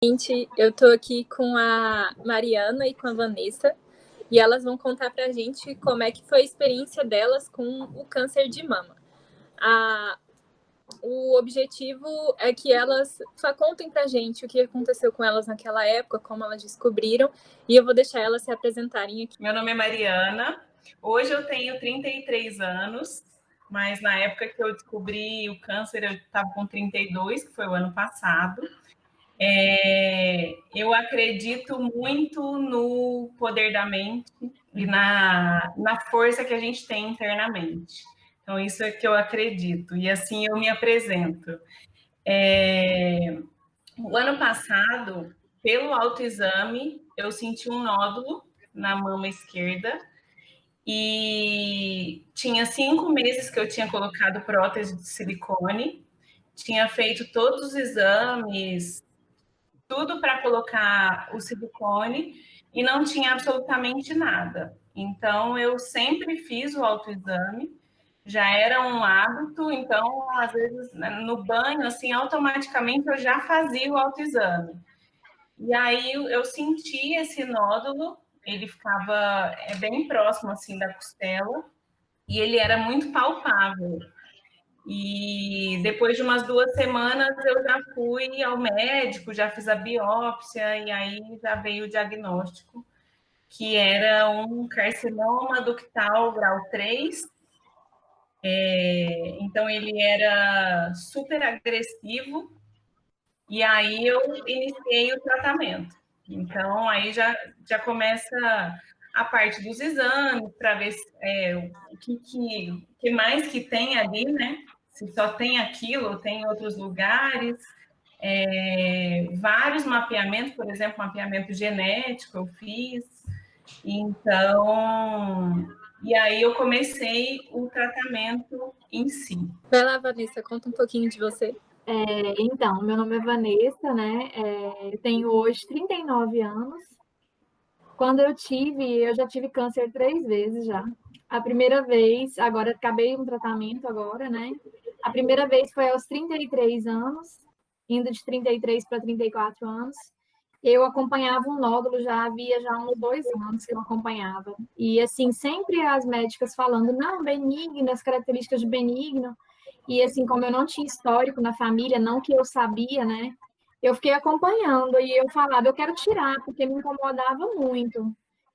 Gente, eu tô aqui com a Mariana e com a Vanessa e elas vão contar pra gente como é que foi a experiência delas com o câncer de mama. O objetivo é que elas só contem pra gente o que aconteceu com elas naquela época, como elas descobriram, e eu vou deixar elas se apresentarem aqui. Meu nome é Mariana, hoje eu tenho 33 anos, mas na época que eu descobri o câncer eu estava com 32, que foi o ano passado. Eu acredito muito no poder da mente e na força que a gente tem internamente. Então, isso é que eu acredito, e assim eu me apresento. O ano passado, pelo autoexame, eu senti um nódulo na mama esquerda e tinha 5 meses que eu tinha colocado prótese de silicone, tinha feito todos os exames, tudo para colocar o silicone e não tinha absolutamente nada. Então, eu sempre fiz o autoexame, já era um hábito, então, às vezes, no banho, assim, automaticamente eu já fazia o autoexame. E aí eu senti esse nódulo, ele ficava bem próximo, assim, da costela, e ele era muito palpável. E depois de umas 2 semanas eu já fui ao médico, já fiz a biópsia e aí já veio o diagnóstico, que era um carcinoma ductal grau 3. Então ele era super agressivo e aí eu iniciei o tratamento. Então aí já começa a parte dos exames para ver o que mais que tem ali, né? Se só tem aquilo, tem outros lugares, vários mapeamentos, por exemplo, mapeamento genético eu fiz. Então, e aí eu comecei o tratamento em si. Vai lá, Vanessa, conta um pouquinho de você. Então, meu nome é Vanessa, né? Eu tenho hoje 39 anos. Quando eu já tive câncer 3 vezes já. A primeira vez, agora acabei um tratamento agora, né? A primeira vez foi aos 33 anos, indo de 33 para 34 anos. Eu acompanhava um nódulo, já havia já uns 2 anos que eu acompanhava. E assim, sempre as médicas falando, não, benigno, as características de benigno. E assim, como eu não tinha histórico na família, não que eu sabia, né? Eu fiquei acompanhando e eu falava, eu quero tirar, porque me incomodava muito.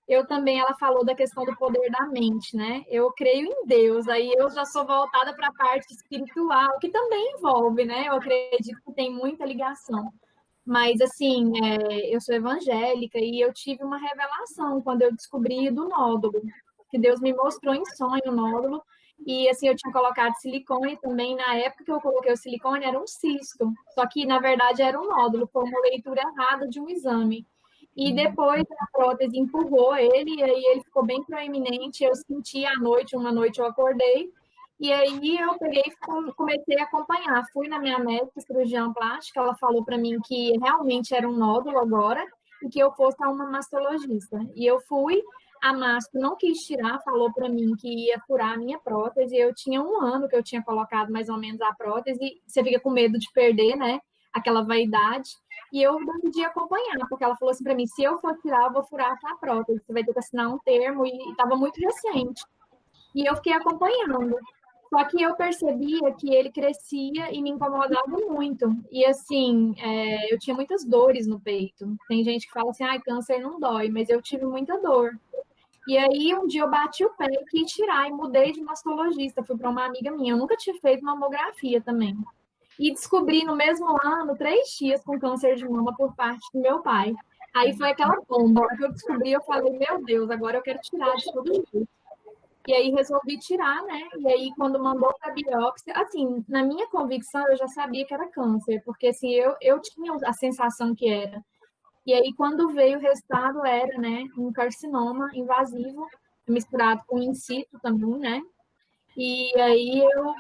Eu também, ela falou da questão do poder da mente, né? Eu creio em Deus, aí eu já sou voltada para a parte espiritual, que também envolve, né? Eu acredito que tem muita ligação. Mas, assim, eu sou evangélica e eu tive uma revelação quando eu descobri do nódulo, que Deus me mostrou em sonho o nódulo. E, assim, eu tinha colocado silicone também. Na época que eu coloquei o silicone, era um cisto. Só que, na verdade, era um nódulo. Foi uma leitura errada de um exame. E depois a prótese empurrou ele, e aí ele ficou bem proeminente. Eu senti à noite, uma noite eu acordei, e aí eu peguei e comecei a acompanhar. Fui na minha médica, cirurgiã plástica, ela falou para mim que realmente era um nódulo agora e que eu fosse a uma mastologista. E eu fui, a mastro não quis tirar, falou para mim que ia furar a minha prótese. Eu tinha 1 ano que eu tinha colocado mais ou menos a prótese, você fica com medo de perder, né? Aquela vaidade. E eu decidi acompanhar, porque ela falou assim para mim, se eu for tirar, eu vou furar a prótese, você vai ter que assinar um termo, e estava muito recente. E eu fiquei acompanhando. Só que eu percebia que ele crescia e me incomodava muito. E assim, eu tinha muitas dores no peito. Tem gente que fala assim, ah, câncer não dói, mas eu tive muita dor. E aí um dia eu bati o pé e quis tirar e mudei de mastologista, fui para uma amiga minha. Eu nunca tinha feito mamografia também. E descobri no mesmo ano 3 tias com câncer de mama por parte do meu pai. Aí foi aquela bomba. Na hora que eu descobri, eu falei, meu Deus, agora eu quero tirar de todo jeito. E aí resolvi tirar, né? E aí quando mandou para biópsia, assim, na minha convicção eu já sabia que era câncer, porque assim, eu tinha a sensação que era. E aí quando veio o resultado era, né, um carcinoma invasivo, misturado com in situ também, né? E aí eu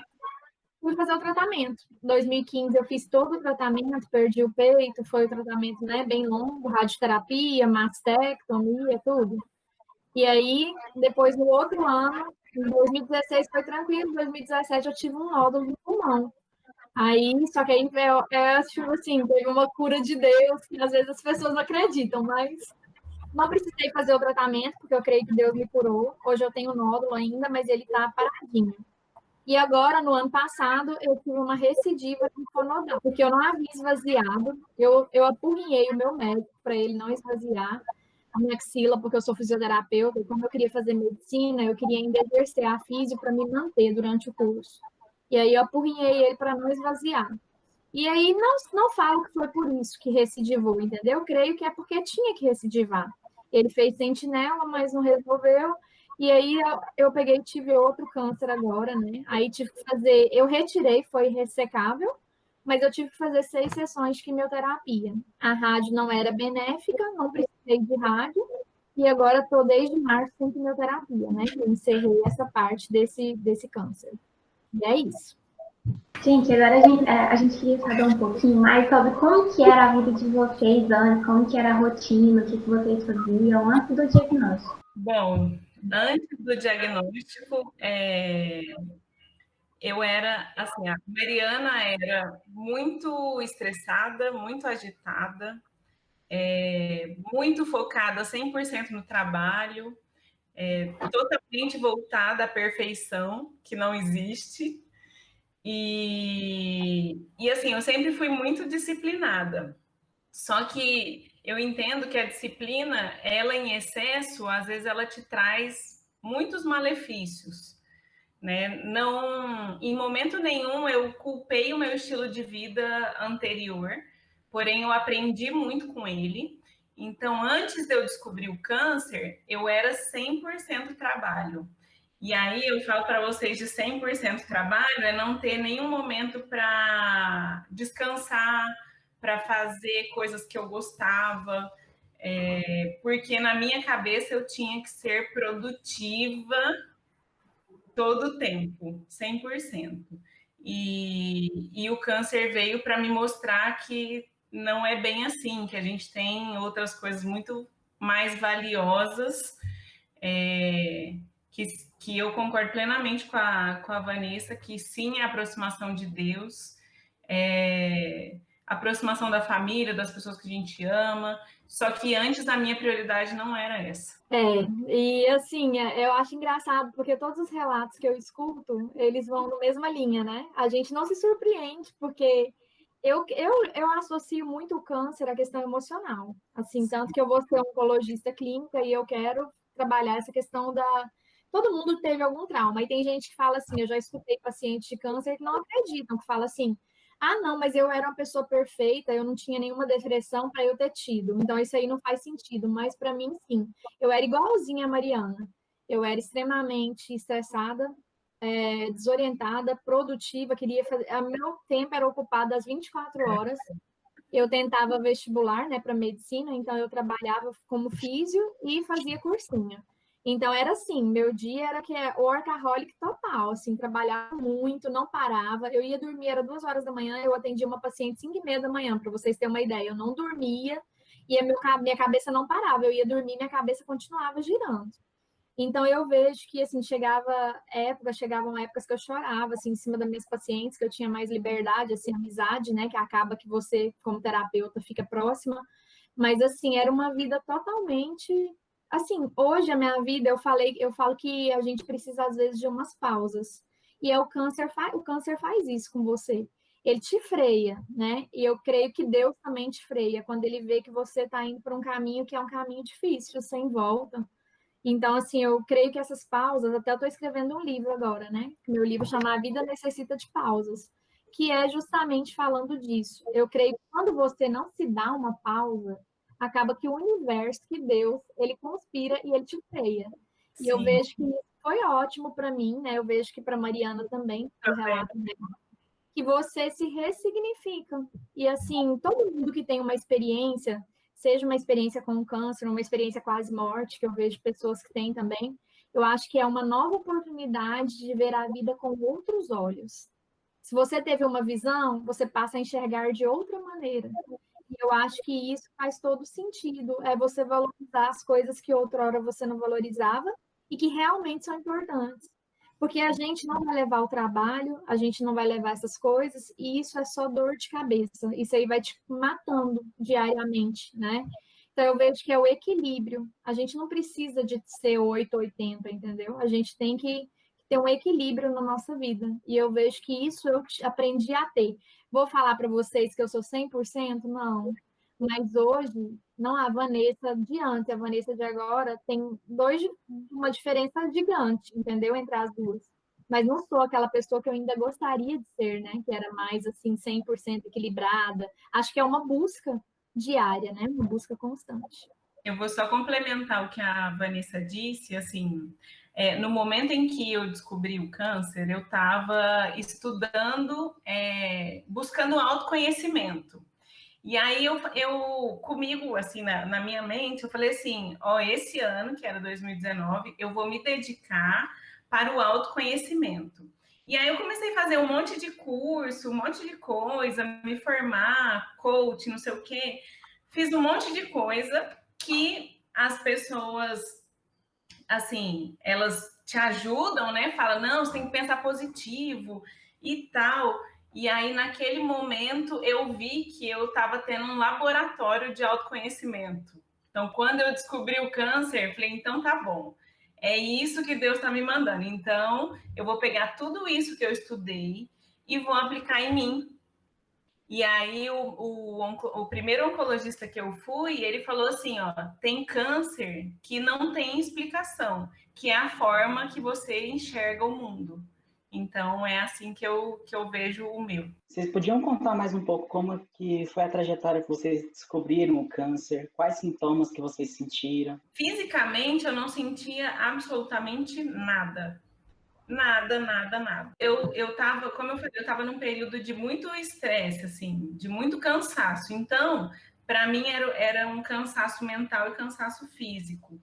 fui fazer o tratamento. Em 2015 eu fiz todo o tratamento, perdi o peito, foi o tratamento, né, bem longo, radioterapia, mastectomia, tudo. E aí, depois, no outro ano, em 2016 foi tranquilo, em 2017 eu tive um nódulo no pulmão. Aí, só que aí tipo assim, teve uma cura de Deus, que às vezes as pessoas não acreditam, mas não precisei fazer o tratamento, porque eu creio que Deus me curou. Hoje eu tenho nódulo ainda, mas ele tá paradinho. E agora, no ano passado, eu tive uma recidiva linfonodal, porque eu não havia esvaziado. Eu apurrinhei o meu médico para ele não esvaziar a minha axila, porque eu sou fisioterapeuta, e como eu queria fazer medicina, eu queria ainda exercer a físio para me manter durante o curso. E aí eu apurrinhei ele para não esvaziar. E aí não falo que foi por isso que recidivou, entendeu? Creio que é porque tinha que recidivar. Ele fez sentinela, mas não resolveu. E aí eu peguei e tive outro câncer agora, né? Aí tive que fazer, eu retirei, foi ressecável, mas eu tive que fazer 6 sessões de quimioterapia. A rádio não era benéfica, não precisei de rádio, e agora estou desde março sem quimioterapia, né? Eu encerrei essa parte desse câncer. E é isso. Gente, agora a gente queria saber um pouquinho mais sobre como que era a vida de vocês antes, como que era a rotina, o que vocês faziam antes do diagnóstico. Bom, antes do diagnóstico, eu era, assim, a Mariana era muito estressada, muito agitada, muito focada 100% no trabalho, totalmente voltada à perfeição, que não existe. E assim, eu sempre fui muito disciplinada. Só que eu entendo que a disciplina, ela em excesso, às vezes ela te traz muitos malefícios, né? Não, em momento nenhum eu culpei o meu estilo de vida anterior, porém eu aprendi muito com ele. Então, antes de eu descobrir o câncer, eu era 100% trabalho. E aí eu falo para vocês de 100% trabalho é não ter nenhum momento para descansar, para fazer coisas que eu gostava, porque na minha cabeça eu tinha que ser produtiva todo o tempo, 100%. E o câncer veio para me mostrar que não é bem assim, que a gente tem outras coisas muito mais valiosas, que eu concordo plenamente com a Vanessa, que sim, é a aproximação de Deus, a aproximação da família, das pessoas que a gente ama, só que antes a minha prioridade não era essa. E assim, eu acho engraçado, porque todos os relatos que eu escuto, eles vão na mesma linha, né? A gente não se surpreende, porque eu associo muito o câncer à questão emocional. Assim, tanto que eu vou ser oncologista clínica e eu quero trabalhar essa questão da. Todo mundo teve algum trauma. E tem gente que fala assim, eu já escutei pacientes de câncer que não acreditam, que fala assim, ah, não, mas eu era uma pessoa perfeita, eu não tinha nenhuma depressão para eu ter tido. Então, isso aí não faz sentido, mas para mim, sim. Eu era igualzinha a Mariana. Eu era extremamente estressada, desorientada, produtiva, queria fazer. O meu tempo era ocupado às 24 horas. Eu tentava vestibular, né, para medicina, então eu trabalhava como físio e fazia cursinho. Então era assim, meu dia era que workaholic total, assim, trabalhava muito, não parava. Eu ia dormir, era 2 horas da manhã, eu atendia uma paciente 5h30 da manhã, para vocês terem uma ideia. Eu não dormia e minha cabeça não parava. Eu ia dormir, minha cabeça continuava girando. Então eu vejo que assim chegavam épocas que eu chorava assim em cima das minhas pacientes, que eu tinha mais liberdade, assim, amizade, né, que acaba que você como terapeuta fica próxima, mas assim, era uma vida totalmente assim, hoje a minha vida eu falo que a gente precisa às vezes de umas pausas. E o câncer faz isso com você. Ele te freia, né? E eu creio que Deus também te freia quando ele vê que você está indo para um caminho que é um caminho difícil, sem volta. Então, assim, eu creio que essas pausas, até eu estou escrevendo um livro agora, né? Meu livro chama A Vida Necessita de Pausas, que é justamente falando disso. Eu creio que quando você não se dá uma pausa, acaba que o universo, que Deus, ele conspira e ele te freia. E eu vejo que foi ótimo para mim, né? Eu vejo que para Mariana também, pelo relato dela, que você se ressignifica. E assim, todo mundo que tem uma experiência, seja uma experiência com câncer, uma experiência quase morte, que eu vejo pessoas que têm também, eu acho que é uma nova oportunidade de ver a vida com outros olhos. Se você teve uma visão, você passa a enxergar de outra maneira. E eu acho que isso faz todo sentido, é você valorizar as coisas que outrora você não valorizava e que realmente são importantes. Porque a gente não vai levar o trabalho, a gente não vai levar essas coisas, e isso é só dor de cabeça. Isso aí vai te matando diariamente, né? Então, eu vejo que é o equilíbrio. A gente não precisa de ser 8 ou 80, entendeu? A gente tem que ter um equilíbrio na nossa vida. E eu vejo que isso eu aprendi a ter. Vou falar para vocês que eu sou 100%? Não. Mas hoje, não, a Vanessa de antes, a Vanessa de agora tem uma diferença gigante, entendeu? Entre as duas. Mas não sou aquela pessoa que eu ainda gostaria de ser, né? Que era mais, assim, 100% equilibrada. Acho que é uma busca diária, né? Uma busca constante. Eu vou só complementar o que a Vanessa disse, assim, no momento em que eu descobri o câncer, eu estava estudando, buscando autoconhecimento. E aí comigo, assim, na minha mente, eu falei assim, ó, esse ano, que era 2019, eu vou me dedicar para o autoconhecimento. E aí eu comecei a fazer um monte de curso, um monte de coisa, me formar, coach, não sei o quê. Fiz um monte de coisa que as pessoas, assim, elas te ajudam, né? Fala, não, você tem que pensar positivo e tal. E aí, naquele momento, eu vi que eu estava tendo um laboratório de autoconhecimento. Então, quando eu descobri o câncer, eu falei, então tá bom. É isso que Deus está me mandando. Então, eu vou pegar tudo isso que eu estudei e vou aplicar em mim. E aí, o primeiro oncologista que eu fui, ele falou assim, ó, tem câncer que não tem explicação, que é a forma que você enxerga o mundo. Então, é assim que eu vejo o meu. Vocês podiam contar mais um pouco como que foi a trajetória que vocês descobriram o câncer? Quais sintomas que vocês sentiram? Fisicamente, eu não sentia absolutamente nada. Nada, nada, nada. Eu tava, como eu falei, eu tava num período de muito estresse, assim, de muito cansaço. Então, para mim, era um cansaço mental e cansaço físico.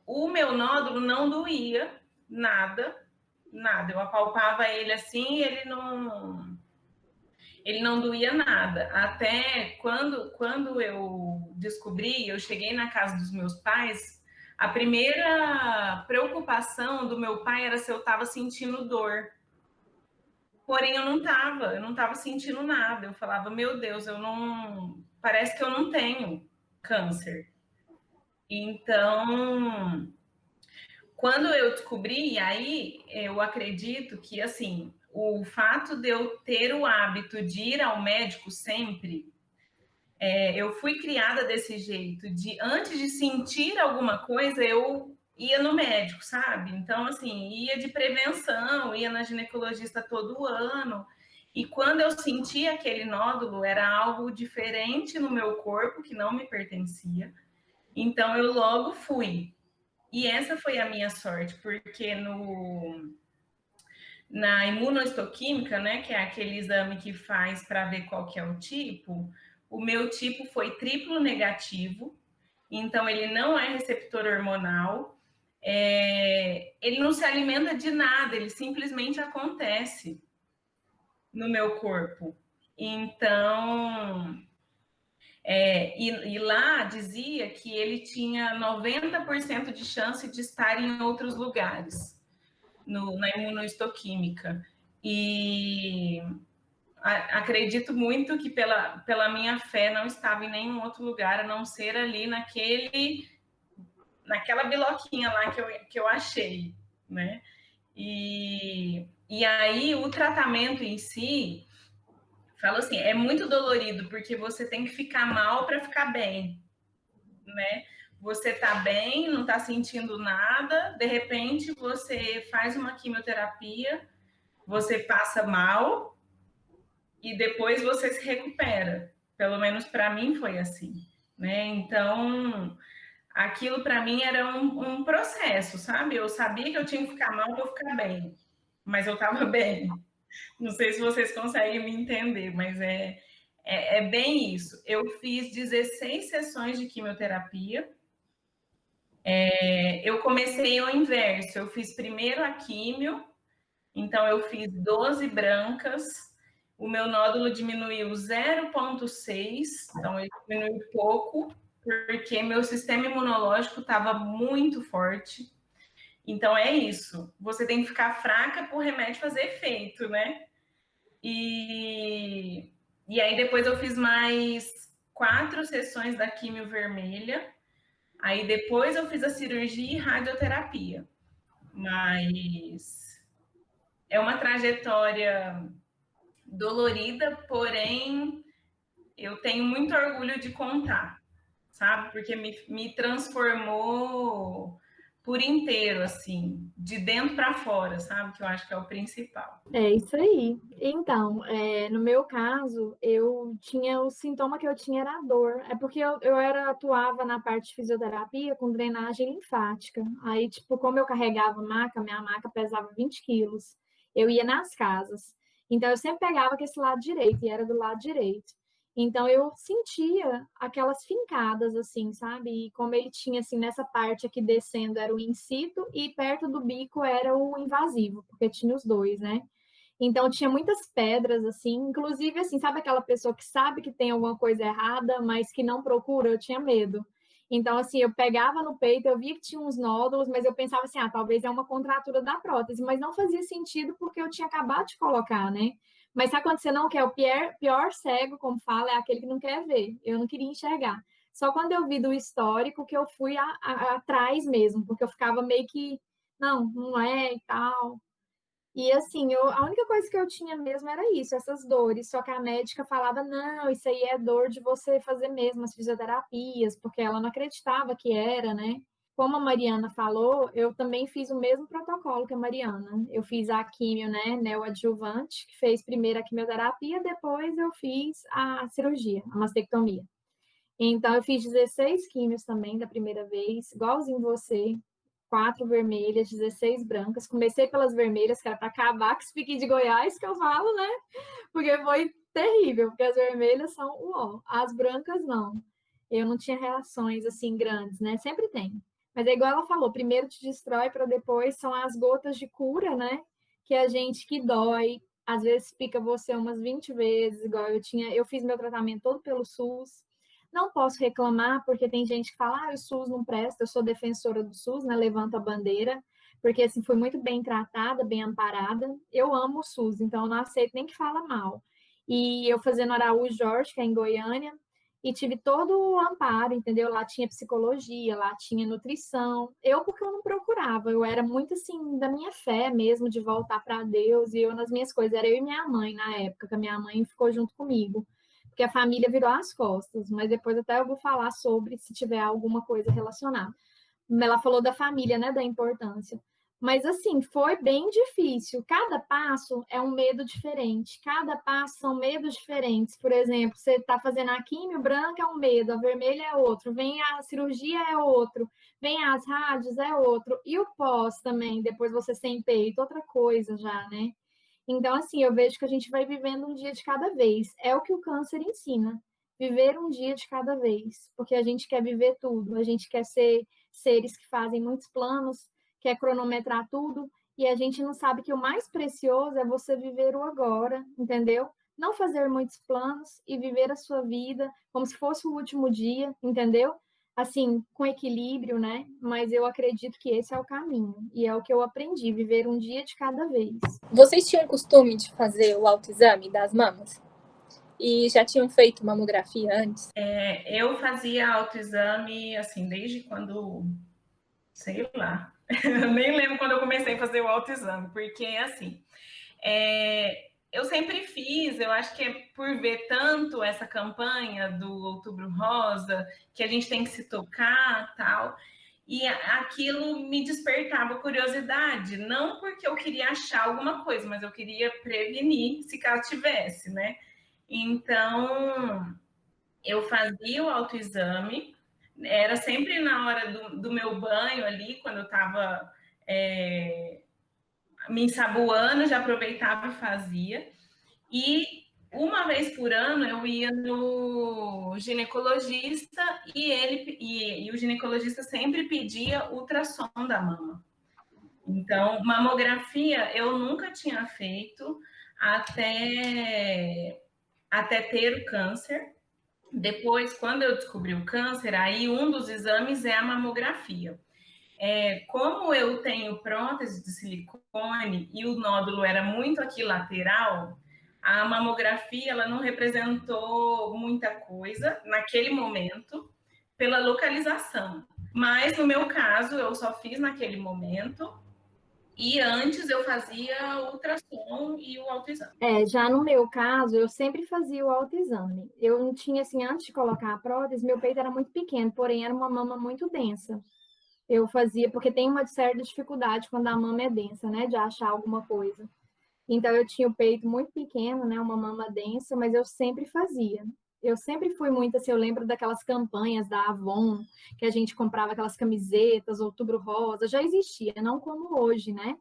O meu nódulo não doía, nada, nada. Eu apalpava ele assim e ele não doía nada. Até quando eu descobri, eu cheguei na casa dos meus pais, a primeira preocupação do meu pai era se eu estava sentindo dor. Porém, eu não estava sentindo nada. Eu falava, meu Deus, parece que eu não tenho câncer. Então, quando eu descobri, e aí eu acredito que, assim, o fato de eu ter o hábito de ir ao médico sempre, eu fui criada desse jeito, de antes de sentir alguma coisa, eu ia no médico, sabe? Então, assim, ia de prevenção, ia na ginecologista todo ano, e quando eu sentia aquele nódulo, era algo diferente no meu corpo, que não me pertencia, então eu logo fui. E essa foi a minha sorte, porque na imunohistoquímica, né, que é aquele exame que faz para ver qual que é o tipo, o meu tipo foi triplo negativo, então ele não é receptor hormonal, ele não se alimenta de nada, ele simplesmente acontece no meu corpo. Então, e lá dizia que ele tinha 90% de chance de estar em outros lugares, na imunohistoquímica. E acredito muito que pela minha fé não estava em nenhum outro lugar, a não ser ali naquela biloquinha lá que eu achei, né? E aí o tratamento em si, falo assim, é muito dolorido, porque você tem que ficar mal para ficar bem, né? Você tá bem, não tá sentindo nada, de repente você faz uma quimioterapia, você passa mal e depois você se recupera. Pelo menos para mim foi assim, né? Então, aquilo para mim era um processo, sabe? Eu sabia que eu tinha que ficar mal para eu ficar bem, mas eu estava bem. Não sei se vocês conseguem me entender, mas é bem isso. Eu fiz 16 sessões de quimioterapia. Eu comecei ao inverso. Eu fiz primeiro a químio, então eu fiz 12 brancas. O meu nódulo diminuiu 0,6, então ele diminuiu pouco, porque meu sistema imunológico estava muito forte. Então é isso. Você tem que ficar fraca para o remédio fazer efeito, né? E aí depois eu fiz mais 4 sessões da quimio vermelha. Aí depois eu fiz a cirurgia e radioterapia. Mas é uma trajetória dolorida, porém eu tenho muito orgulho de contar, sabe? Porque me transformou por inteiro, assim, de dentro para fora, sabe? Que eu acho que é o principal. É isso aí. Então, no meu caso, eu tinha o sintoma que eu tinha era a dor. É porque atuava na parte de fisioterapia com drenagem linfática. Aí, tipo, como eu carregava maca, minha maca pesava 20 quilos, eu ia nas casas. Então, eu sempre pegava com esse lado direito, e era do lado direito. Então, eu sentia aquelas fincadas, assim, sabe? E como ele tinha, assim, nessa parte aqui descendo era o incito e perto do bico era o invasivo, porque tinha os dois, né? Então tinha muitas pedras assim, inclusive assim, sabe aquela pessoa que sabe que tem alguma coisa errada, mas que não procura? Eu tinha medo. Então assim, eu pegava no peito, eu via que tinha uns nódulos, mas eu pensava assim, talvez é uma contratura da prótese, mas não fazia sentido porque eu tinha acabado de colocar, né? Mas sabe quando você não quer? O pior cego, como fala, é aquele que não quer ver. Eu não queria enxergar. Só quando eu vi do histórico que eu fui atrás mesmo, porque eu ficava meio que, não é e tal. E assim, a única coisa que eu tinha mesmo era isso, essas dores. Só que a médica falava, não, isso aí é dor de você fazer mesmo as fisioterapias, porque ela não acreditava que era, né? Como a Mariana falou, eu também fiz o mesmo protocolo que a Mariana. Eu fiz a químio, né, neoadjuvante, que fez primeiro a quimioterapia, depois eu fiz a cirurgia, a mastectomia. Então, eu fiz 16 químios também da primeira vez, igualzinho você, 4 vermelhas, 16 brancas. Comecei pelas vermelhas, que era para acabar com esse piqui de Goiás, que eu falo, né? Porque foi terrível, porque as vermelhas são uó, as brancas não. Eu não tinha reações assim grandes, né? Sempre tem. Mas é igual ela falou, primeiro te destrói para depois são as gotas de cura, né? Que a gente que dói, às vezes pica você umas 20 vezes, igual eu fiz meu tratamento todo pelo SUS. Não posso reclamar, porque tem gente que fala, o SUS não presta, eu sou defensora do SUS, né? Levanto a bandeira, porque assim, fui muito bem tratada, bem amparada. Eu amo o SUS, então eu não aceito nem que fala mal. E eu fazendo Araújo Jorge, que é em Goiânia, e tive todo o amparo, entendeu? Lá tinha psicologia, lá tinha nutrição. Eu, porque eu não procurava, eu era muito assim, da minha fé mesmo, de voltar para Deus, e eu nas minhas coisas. Era eu e minha mãe na época, que a minha mãe ficou junto comigo porque a família virou as costas, mas depois até eu vou falar sobre se tiver alguma coisa relacionada. Ela falou da família, né, da importância. Mas assim, foi bem difícil. Cada passo é um medo diferente. Cada passo são medos diferentes. Por exemplo, você está fazendo a químio, branca é um medo, a vermelha é outro, vem a cirurgia é outro, vem as rádios é outro. E o pós também, depois você sem peito, outra coisa já, né? Então, assim, eu vejo que a gente vai vivendo um dia de cada vez. É o que o câncer ensina. Viver um dia de cada vez. Porque a gente quer viver tudo. A gente quer ser seres que fazem muitos planos, quer cronometrar tudo. E a gente não sabe que o mais precioso é você viver o agora, entendeu? Não fazer muitos planos e viver a sua vida como se fosse o último dia, entendeu? Assim, com equilíbrio, né? Mas eu acredito que esse é o caminho. E é o que eu aprendi, viver um dia de cada vez. Vocês tinham costume de fazer o autoexame das mamas? E já tinham feito mamografia antes? Eu fazia autoexame, assim, desde quando, sei lá, eu nem lembro quando eu comecei a fazer o autoexame, porque, assim, eu sempre fiz, eu acho que é por ver tanto essa campanha do Outubro Rosa, que a gente tem que se tocar, tal, e aquilo me despertava curiosidade, não porque eu queria achar alguma coisa, mas eu queria prevenir se caso tivesse, né? Então, eu fazia o autoexame, era sempre na hora do meu banho ali, quando eu estava me ensaboando, já aproveitava e fazia. E uma vez por ano eu ia no ginecologista e o ginecologista sempre pedia ultrassom da mama. Então, mamografia eu nunca tinha feito até ter o câncer. Depois, quando eu descobri o câncer, aí um dos exames é a mamografia. Como eu tenho prótese de silicone e o nódulo era muito aqui lateral, a mamografia ela não representou muita coisa naquele momento pela localização. Mas no meu caso, eu só fiz naquele momento e antes eu fazia o ultrassom e o autoexame. Já no meu caso, eu sempre fazia o autoexame. Eu não tinha, assim, antes de colocar a prótese, meu peito era muito pequeno, porém era uma mama muito densa. Eu fazia, porque tem uma certa dificuldade quando a mama é densa, né, de achar alguma coisa. Então, eu tinha o peito muito pequeno, né, uma mama densa, mas eu sempre fazia. Eu sempre fui muito, assim, eu lembro daquelas campanhas da Avon, que a gente comprava aquelas camisetas, Outubro Rosa, já existia, não como hoje, né?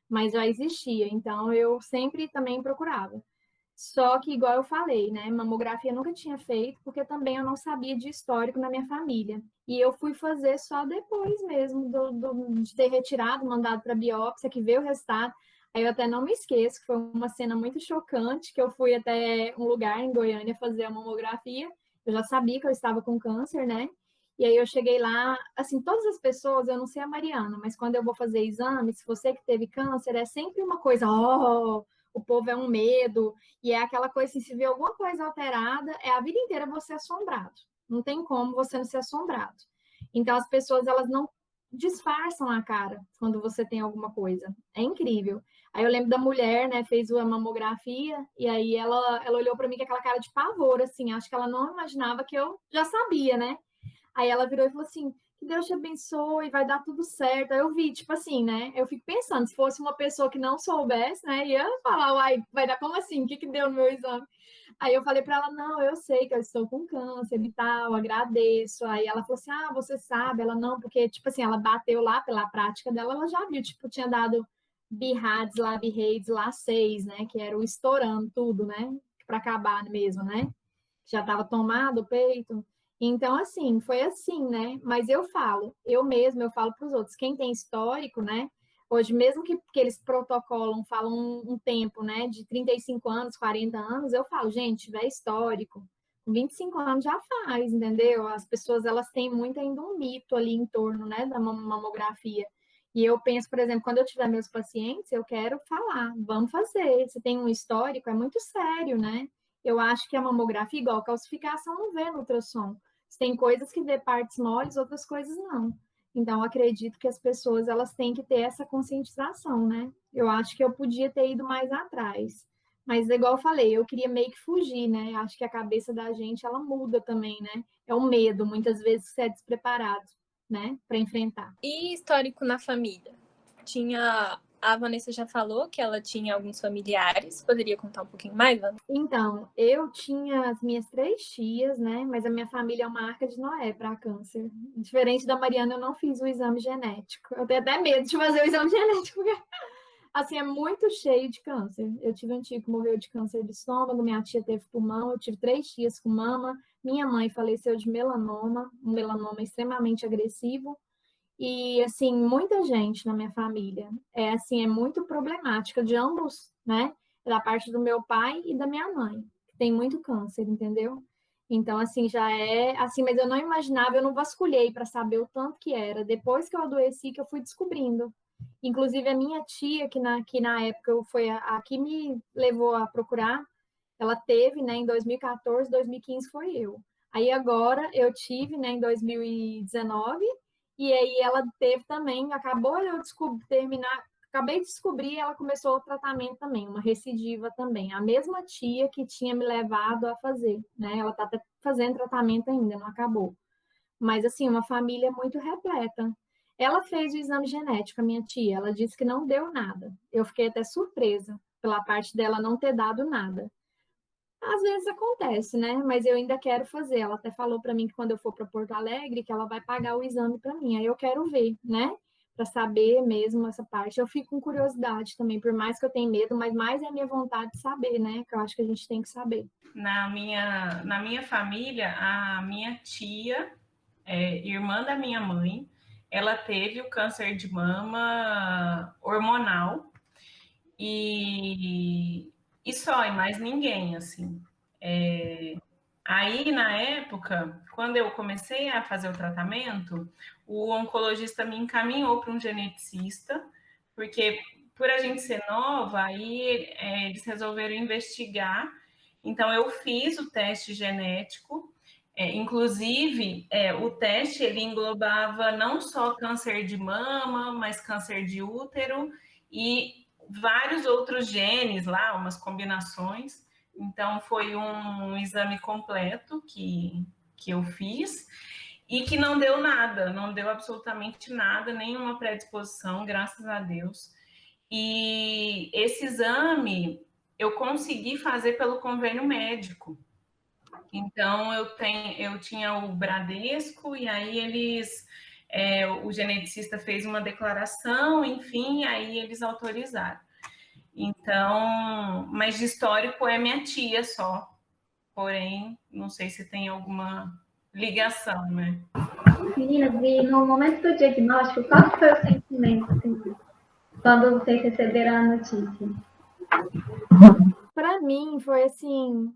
Mas já existia, então eu sempre também procurava. Só que, igual eu falei, né, mamografia eu nunca tinha feito, porque também eu não sabia de histórico na minha família. E eu fui fazer só depois mesmo de ter retirado, mandado para biópsia, que veio o resultado. Aí eu até não me esqueço, que foi uma cena muito chocante, que eu fui até um lugar em Goiânia fazer a mamografia. Eu já sabia que eu estava com câncer, né? E aí eu cheguei lá, assim, todas as pessoas, eu não sei a Mariana, mas quando eu vou fazer exame, se você que teve câncer, é sempre uma coisa, o povo é um medo, e é aquela coisa assim, se vê alguma coisa alterada, é a vida inteira você assombrado. Não tem como você não ser assombrado. Então as pessoas, elas não disfarçam a cara quando você tem alguma coisa. É incrível. Aí eu lembro da mulher, né, fez a mamografia, e aí ela olhou para mim com aquela cara de pavor, assim, acho que ela não imaginava que eu já sabia, né? Aí ela virou e falou assim, que Deus te abençoe, vai dar tudo certo. Aí eu vi, tipo assim, né? Eu fico pensando, se fosse uma pessoa que não soubesse, né? Ia falar, uai, vai dar como assim? O que deu no meu exame? Aí eu falei para ela, não, eu sei que eu estou com câncer e tal, agradeço. Aí ela falou assim, ah, você sabe? Ela não, porque, tipo assim, ela bateu lá pela prática dela, ela já viu, tipo, tinha dado BIRADS lá, BIRADS lá 6, né? Que era o estourando tudo, né? Para acabar mesmo, né? Já estava tomado o peito. Então, assim, foi assim, né? Mas eu falo, eu mesma, eu falo para os outros, quem tem histórico, né? Hoje, mesmo que eles protocolam, falam um tempo, né? De 35 anos, 40 anos, eu falo, gente, tiver histórico, com 25 anos já faz, entendeu? As pessoas, elas têm muito ainda um mito ali em torno, né? Da mamografia. E eu penso, por exemplo, quando eu tiver meus pacientes, eu quero falar, vamos fazer. Se tem um histórico, é muito sério, né? Eu acho que a mamografia, igual a calcificação, não vê no ultrassom. Tem coisas que vê partes moles, outras coisas não. Então, acredito que as pessoas, elas têm que ter essa conscientização, né? Eu acho que eu podia ter ido mais atrás. Mas, igual eu falei, eu queria meio que fugir, né? Acho que a cabeça da gente, ela muda também, né? É o medo, muitas vezes, que você é despreparado, né? Para enfrentar. E histórico na família? A Vanessa já falou que ela tinha alguns familiares. Poderia contar um pouquinho mais, Vanessa? Então, eu tinha as minhas 3 tias, né? Mas a minha família é uma arca de Noé para câncer. Diferente da Mariana, eu não fiz o exame genético. Eu tenho até medo de fazer o exame genético, porque, assim, é muito cheio de câncer. Eu tive um tio que morreu de câncer de estômago, minha tia teve pulmão, eu tive 3 tias com mama, minha mãe faleceu de melanoma, um melanoma extremamente agressivo. E, assim, muita gente na minha família assim, é muito problemática de ambos, né? Da parte do meu pai e da minha mãe, que tem muito câncer, entendeu? Então, assim, já é assim, mas eu não imaginava, eu não vasculhei para saber o tanto que era. Depois que eu adoeci, que eu fui descobrindo. Inclusive, a minha tia, que na época foi a que me levou a procurar, ela teve, né, em 2014, 2015 foi eu. Aí agora eu tive, né, em 2019, e aí ela teve também, acabou eu terminar, acabei de descobrir, ela começou o tratamento também, uma recidiva também. A mesma tia que tinha me levado a fazer, né? Ela tá até fazendo tratamento ainda, não acabou. Mas assim, uma família muito repleta. Ela fez o exame genético, a minha tia, ela disse que não deu nada. Eu fiquei até surpresa pela parte dela não ter dado nada. Às vezes acontece, né? Mas eu ainda quero fazer. Ela até falou para mim que quando eu for para Porto Alegre, que ela vai pagar o exame para mim. Aí eu quero ver, né? Para saber mesmo essa parte. Eu fico com curiosidade também, por mais que eu tenha medo, mas mais é a minha vontade de saber, né? Que eu acho que a gente tem que saber. Na minha família, a minha tia, irmã da minha mãe, ela teve o câncer de mama hormonal e só, e mais ninguém, assim. Aí, na época, quando eu comecei a fazer o tratamento, o oncologista me encaminhou para um geneticista, porque por a gente ser nova, aí eles resolveram investigar. Então, eu fiz o teste genético, inclusive, o teste ele englobava não só câncer de mama, mas câncer de útero e vários outros genes lá, umas combinações. Então, foi um exame completo que eu fiz e que não deu nada, não deu absolutamente nada, nenhuma predisposição, graças a Deus. E esse exame eu consegui fazer pelo convênio médico. Então, eu tinha o Bradesco, e aí o geneticista fez uma declaração, enfim, aí eles autorizaram. Então, mas de histórico é minha tia só. Porém, não sei se tem alguma ligação, né? Meninas, e no momento do diagnóstico, qual foi o sentimento, assim, quando vocês receberam a notícia? Para mim, foi assim.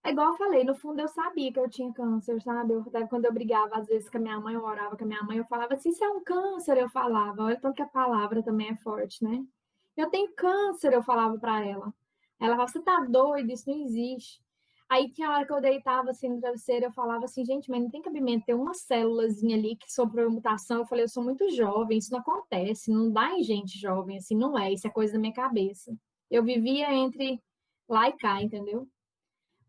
É igual eu falei, no fundo eu sabia que eu tinha câncer, sabe? Quando eu brigava, às vezes, com a minha mãe, eu orava com a minha mãe, eu falava assim, isso é um câncer, eu falava. Olha, tanto que a palavra também é forte, né? Eu tenho câncer, eu falava para ela. Ela falava, você tá doido, isso não existe. Aí tinha hora que eu deitava assim no travesseiro, eu falava assim, gente, mas não tem cabimento, tem uma célulazinha ali que sofreu mutação. Eu falei, eu sou muito jovem, isso não acontece, não dá em gente jovem, assim, não é, isso é coisa da minha cabeça. Eu vivia entre lá e cá, entendeu?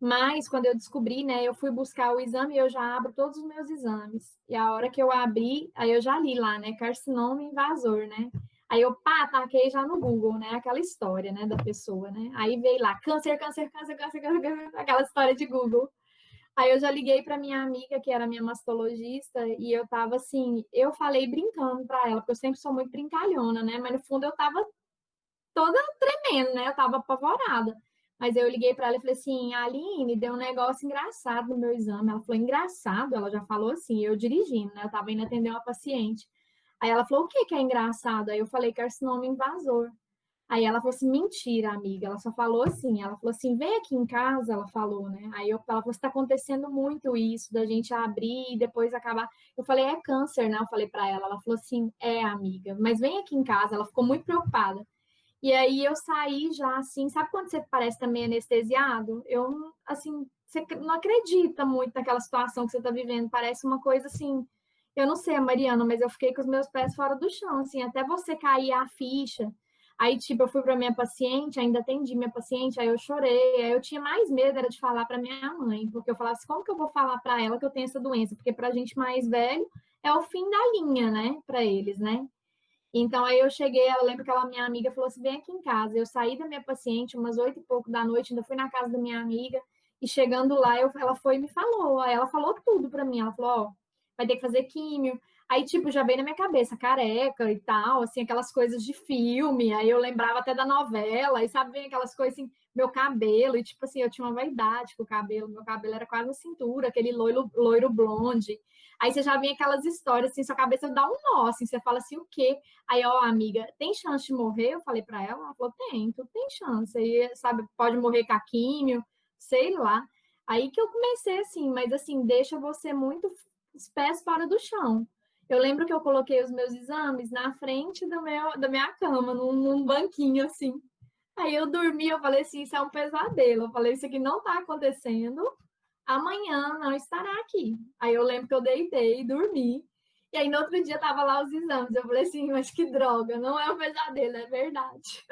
Mas quando eu descobri, né, eu fui buscar o exame e eu já abro todos os meus exames. E a hora que eu abri, aí eu já li lá, né, carcinoma invasor, né? Aí eu, ataquei já no Google, né, aquela história, né, da pessoa, né? Aí veio lá, câncer, câncer, câncer, câncer, câncer, aquela história de Google. Aí eu já liguei para minha amiga, que era minha mastologista, e eu tava assim, eu falei brincando para ela, porque eu sempre sou muito brincalhona, né? Mas no fundo eu tava toda tremendo, né? Eu tava apavorada. Mas eu liguei para ela e falei assim, Aline, deu um negócio engraçado no meu exame. Ela falou, engraçado? Ela já falou assim, eu dirigindo, né? Eu tava indo atender uma paciente. Aí ela falou, o que que é engraçado? Aí eu falei, carcinoma invasor. Aí ela falou assim, mentira, amiga. Ela só falou assim, ela falou assim, vem aqui em casa, ela falou, né? Ela falou, está acontecendo muito isso, da gente abrir e depois acabar. Eu falei, é câncer, né? Eu falei para ela. Ela falou assim, é, amiga, mas vem aqui em casa. Ela ficou muito preocupada. E aí eu saí já assim, sabe quando você parece também anestesiado? Eu, assim, você não acredita muito naquela situação que você está vivendo, parece uma coisa assim, eu não sei, Mariana, mas eu fiquei com os meus pés fora do chão, assim, até você cair a ficha. Aí, tipo, eu fui para minha paciente, ainda atendi minha paciente, aí eu chorei, aí eu tinha mais medo, era de falar para minha mãe, porque eu falava assim, como que eu vou falar para ela que eu tenho essa doença? Porque para a gente mais velho é o fim da linha, né, para eles, né? Então, aí eu cheguei, eu lembro que ela, minha amiga, falou assim, vem aqui em casa. Eu saí da minha paciente umas 8h pouco da noite, ainda fui na casa da minha amiga, e chegando lá, ela foi e me falou. Aí ela falou tudo pra mim. Ela falou, ó, vai ter que fazer químio. Aí, tipo, já veio na minha cabeça, careca e tal, assim, aquelas coisas de filme. Aí eu lembrava até da novela, e sabe, vem aquelas coisas assim, meu cabelo, e tipo assim, eu tinha uma vaidade com o cabelo, meu cabelo era quase a cintura, aquele loiro blonde. Aí você já vem aquelas histórias, assim, sua cabeça dá um nó, assim, você fala assim, o quê? Aí, ó, amiga, tem chance de morrer? Eu falei para ela, ela falou, tem, tu tem chance. Aí, sabe, pode morrer com a químio, sei lá. Aí que eu comecei assim, mas assim, deixa você muito os pés fora do chão. Eu lembro que eu coloquei os meus exames na frente da minha cama, num banquinho assim. Aí eu dormi, eu falei assim, isso é um pesadelo. Eu falei, isso aqui não tá acontecendo, amanhã não estará aqui. Aí eu lembro que eu deitei, dormi, e aí no outro dia tava lá os exames. Eu falei assim, mas que droga, não é um pesadelo, é verdade.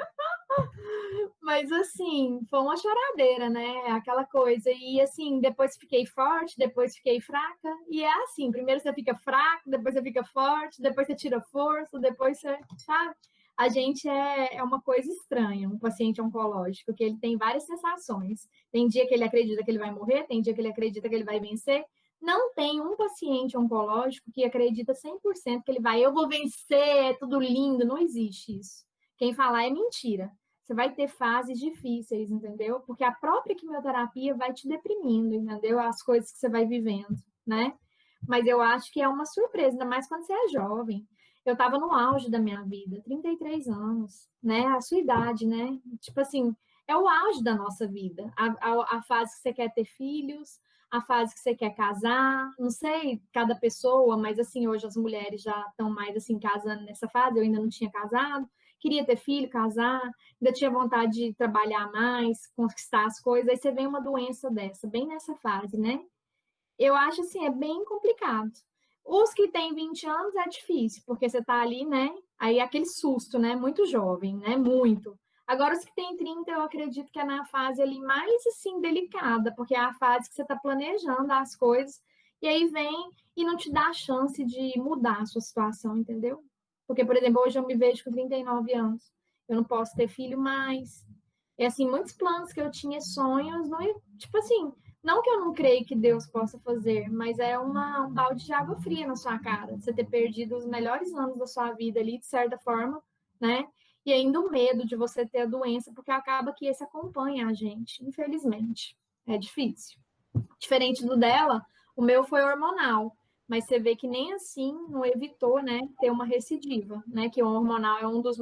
Mas assim, foi uma choradeira, né? Aquela coisa. E assim, depois fiquei forte, depois fiquei fraca. E é assim, primeiro você fica fraco, depois você fica forte, depois você tira força, depois você, sabe? A gente é uma coisa estranha, um paciente oncológico, que ele tem várias sensações. Tem dia que ele acredita que ele vai morrer, tem dia que ele acredita que ele vai vencer. Não tem um paciente oncológico que acredita 100% que ele vai, eu vou vencer, é tudo lindo. Não existe isso. Quem falar é mentira. Você vai ter fases difíceis, entendeu? Porque a própria quimioterapia vai te deprimindo, entendeu? As coisas que você vai vivendo, né? Mas eu acho que é uma surpresa, ainda mais quando você é jovem. Eu estava no auge da minha vida, 33 anos, né? A sua idade, né? Tipo assim, é o auge da nossa vida. A fase que você quer ter filhos, a fase que você quer casar, não sei cada pessoa, mas assim, hoje as mulheres já estão mais assim, casando nessa fase, eu ainda não tinha casado, queria ter filho, casar, ainda tinha vontade de trabalhar mais, conquistar as coisas, aí você vem uma doença dessa, bem nessa fase, né? Eu acho assim, é bem complicado. Os que têm 20 anos é difícil, porque você tá ali, né? Aí aquele susto, né? Muito jovem, né? Muito. Agora, os que têm 30, eu acredito que é na fase ali mais, assim, delicada, porque é a fase que você está planejando as coisas, e aí vem e não te dá a chance de mudar a sua situação, entendeu? Porque, por exemplo, hoje eu me vejo com 39 anos, eu não posso ter filho mais. E, assim, muitos planos que eu tinha, sonhos, não, tipo assim, não que eu não creio que Deus possa fazer, mas é um balde de água fria na sua cara, você ter perdido os melhores anos da sua vida ali, de certa forma, né? E ainda o medo de você ter a doença, porque acaba que esse acompanha a gente, infelizmente. É difícil. Diferente do dela, o meu foi hormonal, mas você vê que nem assim não evitou, né, ter uma recidiva, né? Que o hormonal é um dos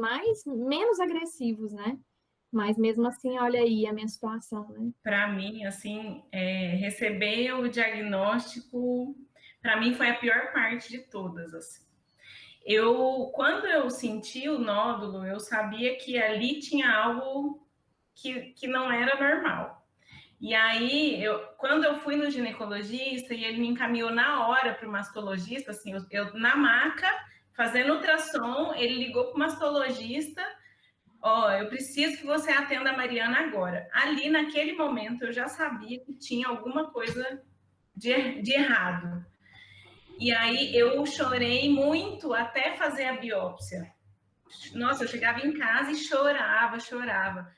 menos agressivos, né? Mas mesmo assim, olha aí a minha situação, né? Para mim, assim, receber o diagnóstico, para mim foi a pior parte de todas, assim. Quando eu senti o nódulo, eu sabia que ali tinha algo que não era normal. E aí, quando eu fui no ginecologista e ele me encaminhou na hora para o mastologista, assim, eu na maca, fazendo ultrassom, ele ligou para o mastologista, eu preciso que você atenda a Mariana agora. Ali, naquele momento, eu já sabia que tinha alguma coisa de errado. E aí, eu chorei muito até fazer a biópsia. Nossa, eu chegava em casa e chorava.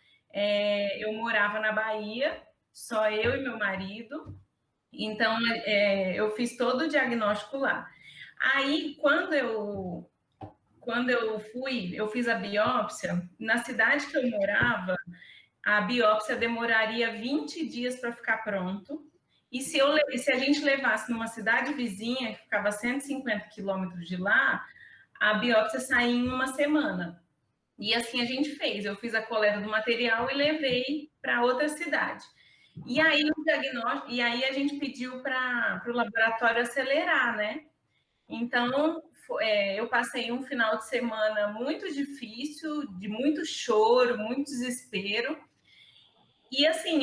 Eu morava na Bahia, só eu e meu marido. Então, eu fiz todo o diagnóstico lá. Aí, quando eu fiz a biópsia, na cidade que eu morava, a biópsia demoraria 20 dias para ficar pronto. E se a gente levasse numa cidade vizinha, que ficava a 150 quilômetros de lá, a biópsia saía em uma semana. E assim a gente fez. Eu fiz a coleta do material e levei para outra cidade. E aí o diagnóstico, e aí a gente pediu para o laboratório acelerar, né? Então, eu passei um final de semana muito difícil, de muito choro, muito desespero. E assim,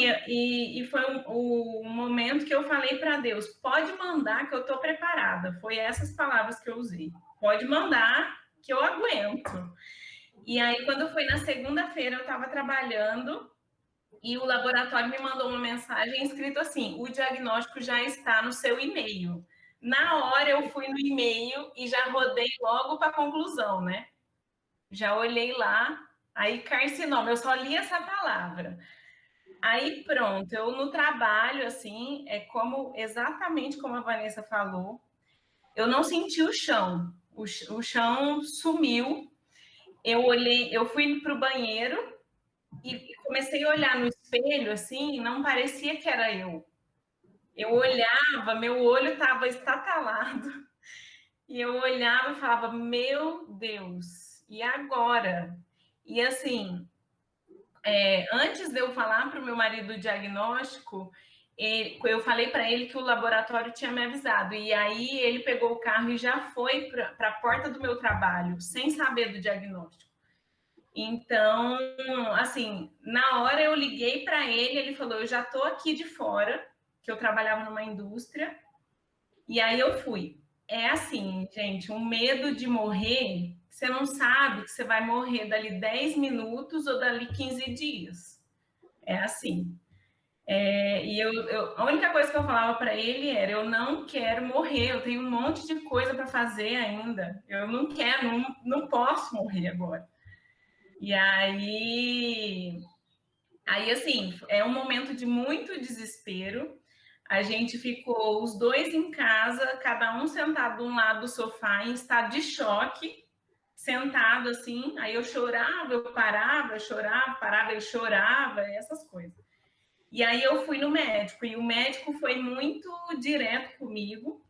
foi um momento que eu falei para Deus: pode mandar que eu estou preparada. Foi essas palavras que eu usei. Pode mandar que eu aguento. E aí, quando foi na segunda-feira, eu estava trabalhando e o laboratório me mandou uma mensagem escrito assim: o diagnóstico já está no seu e-mail. Na hora eu fui no e-mail e já rodei logo para a conclusão, né? Já olhei lá, aí carcinoma, eu só li essa palavra. Aí pronto, eu no trabalho, assim, exatamente como a Vanessa falou, eu não senti o chão. O chão sumiu. Eu fui para o banheiro e comecei a olhar no espelho, assim, e não parecia que era eu. Eu olhava, meu olho estava estatalado, e eu olhava e falava, meu Deus, e agora? E assim, antes de eu falar para o meu marido o diagnóstico, eu falei para ele que o laboratório tinha me avisado, e aí ele pegou o carro e já foi para a porta do meu trabalho, sem saber do diagnóstico. Então, assim, na hora eu liguei para ele falou, eu já estou aqui de fora, que eu trabalhava numa indústria, e aí eu fui. É assim, gente, um medo de morrer, você não sabe que você vai morrer dali 10 minutos ou dali 15 dias. É assim. A única coisa que eu falava para ele era, eu não quero morrer, eu tenho um monte de coisa para fazer ainda, eu não quero, não posso morrer agora. E aí, assim, é um momento de muito desespero. A gente ficou os dois em casa, cada um sentado de um lado do sofá, em estado de choque, sentado assim. Aí eu chorava, eu parava, eu chorava, parava, eu chorava, essas coisas. E aí eu fui no médico, e o médico foi muito direto comigo.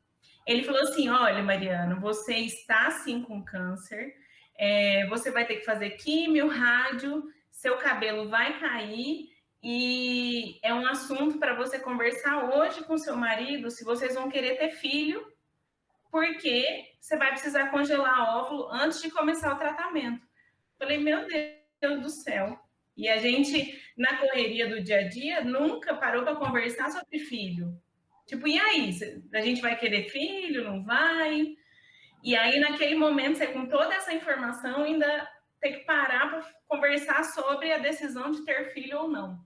Ele falou assim, olha, Mariana, você está sim com câncer, você vai ter que fazer químio, rádio, seu cabelo vai cair e é um assunto para você conversar hoje com seu marido, se vocês vão querer ter filho, porque você vai precisar congelar óvulo antes de começar o tratamento. Falei, meu Deus do céu. E a gente, na correria do dia a dia, nunca parou para conversar sobre filho. Tipo, e aí? A gente vai querer filho? Não vai? E aí, naquele momento, você com toda essa informação, ainda tem que parar para conversar sobre a decisão de ter filho ou não.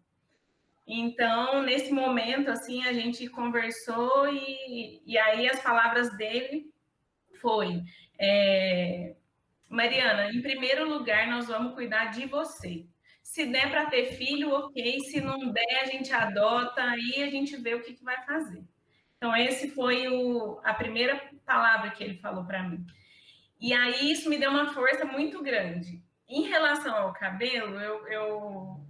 Então, nesse momento, assim, a gente conversou e aí as palavras dele foi... Mariana, em primeiro lugar, nós vamos cuidar de você. Se der para ter filho, ok. Se não der, a gente adota, aí a gente vê o que vai fazer. Então, esse foi a primeira palavra que ele falou para mim. E aí, isso me deu uma força muito grande. Em relação ao cabelo, eu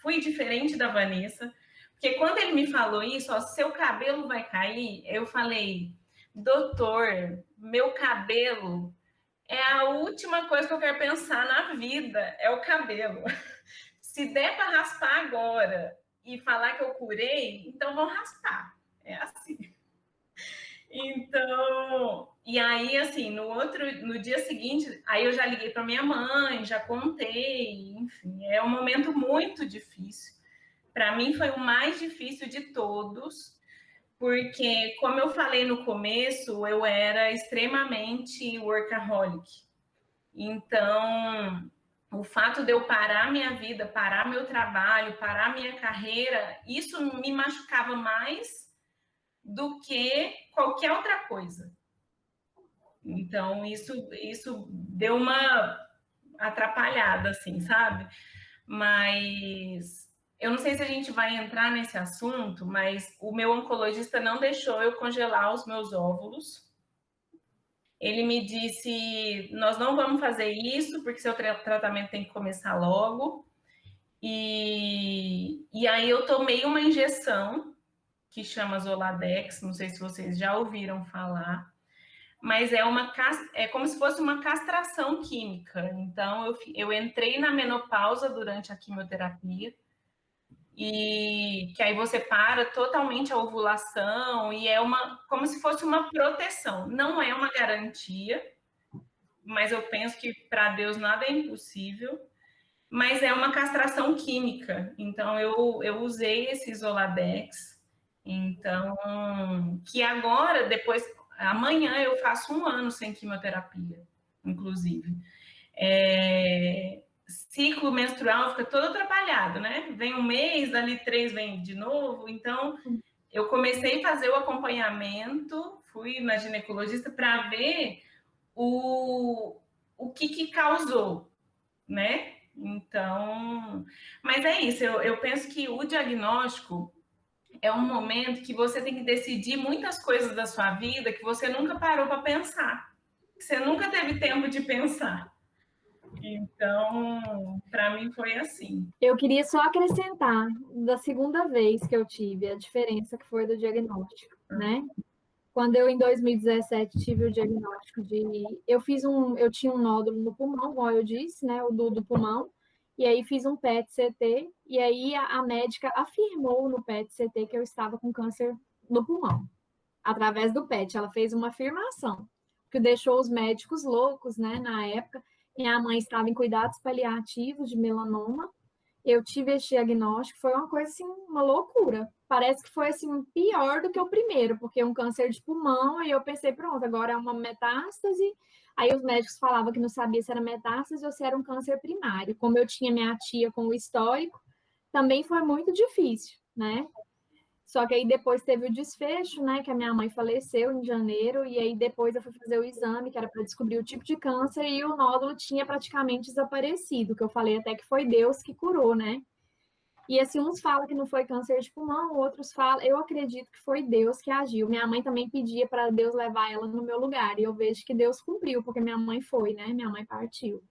fui diferente da Vanessa, porque quando ele me falou isso, ó, seu cabelo vai cair, eu falei, doutor, meu cabelo é a última coisa que eu quero pensar na vida, é o cabelo. Se der para raspar agora e falar que eu curei, então vão raspar. É assim. Então, e aí, assim, no dia seguinte, aí eu já liguei para minha mãe, já contei, enfim, é um momento muito difícil. Para mim foi o mais difícil de todos, porque, como eu falei no começo, eu era extremamente workaholic. Então, o fato de eu parar minha vida, parar meu trabalho, parar minha carreira, isso me machucava mais do que qualquer outra coisa. Então, isso deu uma atrapalhada, assim, sabe? Mas eu não sei se a gente vai entrar nesse assunto, mas o meu oncologista não deixou eu congelar os meus óvulos. Ele me disse, nós não vamos fazer isso, porque seu tratamento tem que começar logo. E aí eu tomei uma injeção, que chama Zoladex, não sei se vocês já ouviram falar, mas é como se fosse uma castração química. Então, eu entrei na menopausa durante a quimioterapia, e que aí você para totalmente a ovulação, e é como se fosse uma proteção. Não é uma garantia, mas eu penso que para Deus nada é impossível, mas é uma castração química. Então, eu usei esse Zoladex. Então, que agora, amanhã eu faço 1 ano sem quimioterapia, inclusive. Ciclo menstrual fica todo atrapalhado, né? Vem um mês, dali 3 vem de novo. Então, eu comecei a fazer o acompanhamento, fui na ginecologista para ver o que causou, né? Então, mas é isso, eu penso que o diagnóstico é um momento que você tem que decidir muitas coisas da sua vida que você nunca parou para pensar, que você nunca teve tempo de pensar. Então, para mim foi assim. Eu queria só acrescentar da segunda vez que eu tive a diferença que foi do diagnóstico, né? Quando eu, em 2017, tive o diagnóstico eu tinha um nódulo no pulmão, como eu disse, né? O do pulmão. E aí fiz um PET-CT, e aí a médica afirmou no PET-CT que eu estava com câncer no pulmão. Através do PET, ela fez uma afirmação, que deixou os médicos loucos, né? Na época, minha mãe estava em cuidados paliativos de melanoma, eu tive esse diagnóstico, foi uma coisa assim, uma loucura. Parece que foi assim, pior do que o primeiro, porque um câncer de pulmão, e eu pensei, pronto, agora é uma metástase. Aí os médicos falavam que não sabia se era metástase ou se era um câncer primário. Como eu tinha minha tia com o histórico, também foi muito difícil, né? Só que aí depois teve o desfecho, né? Que a minha mãe faleceu em janeiro, e aí depois eu fui fazer o exame, que era para descobrir o tipo de câncer, e o nódulo tinha praticamente desaparecido, que eu falei até que foi Deus que curou, né? E assim, uns falam que não foi câncer de pulmão, outros falam, eu acredito que foi Deus que agiu. Minha mãe também pedia para Deus levar ela no meu lugar, e eu vejo que Deus cumpriu, porque minha mãe foi, né? Minha mãe partiu.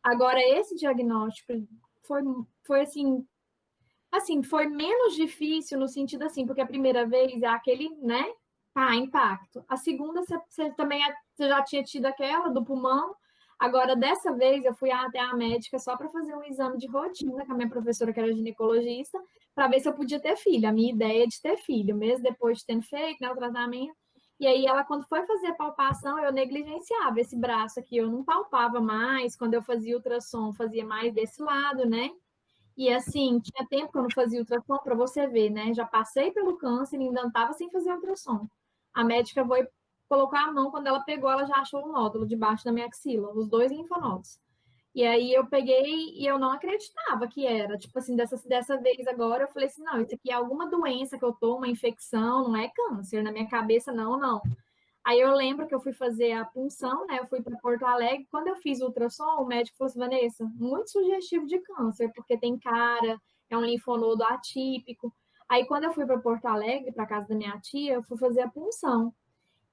Agora, esse diagnóstico foi assim, foi menos difícil no sentido assim, porque a primeira vez é aquele, né? Impacto. A segunda, você já tinha tido aquela do pulmão, Agora, dessa vez, eu fui até a médica só para fazer um exame de rotina com a minha professora, que era ginecologista, para ver se eu podia ter filho. A minha ideia é de ter filho, mesmo depois de ter feito, né, o tratamento. E aí, ela, quando foi fazer a palpação, eu negligenciava esse braço aqui, eu não palpava mais. Quando eu fazia ultrassom, fazia mais desse lado, né? E assim, tinha tempo que eu não fazia ultrassom, para você ver, né? Já passei pelo câncer e ainda estava sem fazer ultrassom. A médica foi colocar a mão, quando ela pegou, ela já achou um nódulo debaixo da minha axila, os 2 linfonodos. E aí eu peguei e eu não acreditava que era. Tipo assim, dessa vez agora, eu falei assim, não, isso aqui é alguma doença que eu tô, uma infecção, não é câncer. Na minha cabeça, não, não. Aí eu lembro que eu fui fazer a punção, né? Eu fui para Porto Alegre. Quando eu fiz o ultrassom, o médico falou assim, Vanessa, muito sugestivo de câncer, porque tem cara, é um linfonodo atípico. Aí quando eu fui para Porto Alegre, para casa da minha tia, eu fui fazer a punção.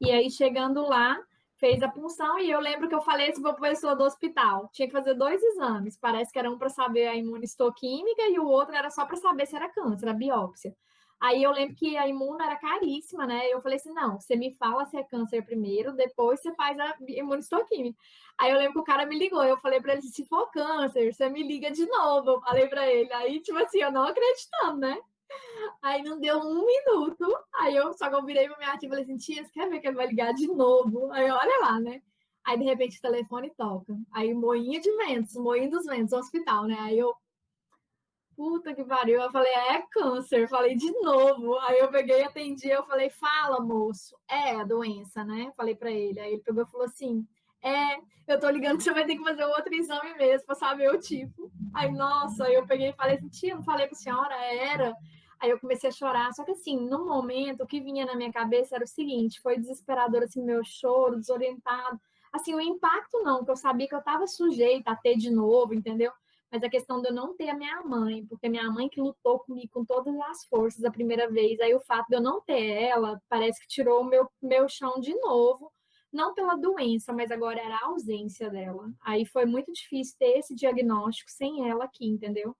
E aí, chegando lá, fez a punção e eu lembro que eu falei isso para o professor do hospital. Tinha que fazer 2 exames. Parece que era um para saber a imunistoquímica e o outro era só para saber se era câncer, a biópsia. Aí eu lembro que a imuno era caríssima, né? Eu falei assim: não, você me fala se é câncer primeiro, depois você faz a imunistoquímica. Aí eu lembro que o cara me ligou, eu falei para ele: se for câncer, você me liga de novo. Eu falei para ele. Aí, tipo assim, eu não acreditando, né? Aí não deu 1 minuto. Aí só que eu virei pra minha tia e falei assim: tia, você quer ver que ele vai ligar de novo? Aí olha lá, né? Aí de repente o telefone toca. Aí moinho dos ventos, hospital, né? Aí eu, puta que pariu. Eu falei: é câncer. Falei de novo. Aí eu peguei e atendi. Eu falei: fala, moço. É a doença, né? Falei pra ele. Aí ele pegou e falou assim: é, eu tô ligando que você vai ter que fazer outro exame mesmo pra saber o tipo. Aí, nossa, aí eu peguei e falei assim: tia, não falei pra senhora? Era. Aí eu comecei a chorar, só que assim, no momento, o que vinha na minha cabeça era o seguinte, foi desesperador, assim, meu choro, desorientado. Assim, o impacto não, porque eu sabia que eu estava sujeita a ter de novo, entendeu? Mas a questão de eu não ter a minha mãe, porque minha mãe que lutou comigo com todas as forças a primeira vez, aí o fato de eu não ter ela, parece que tirou o meu chão de novo, não pela doença, mas agora era a ausência dela. Aí foi muito difícil ter esse diagnóstico sem ela aqui, entendeu?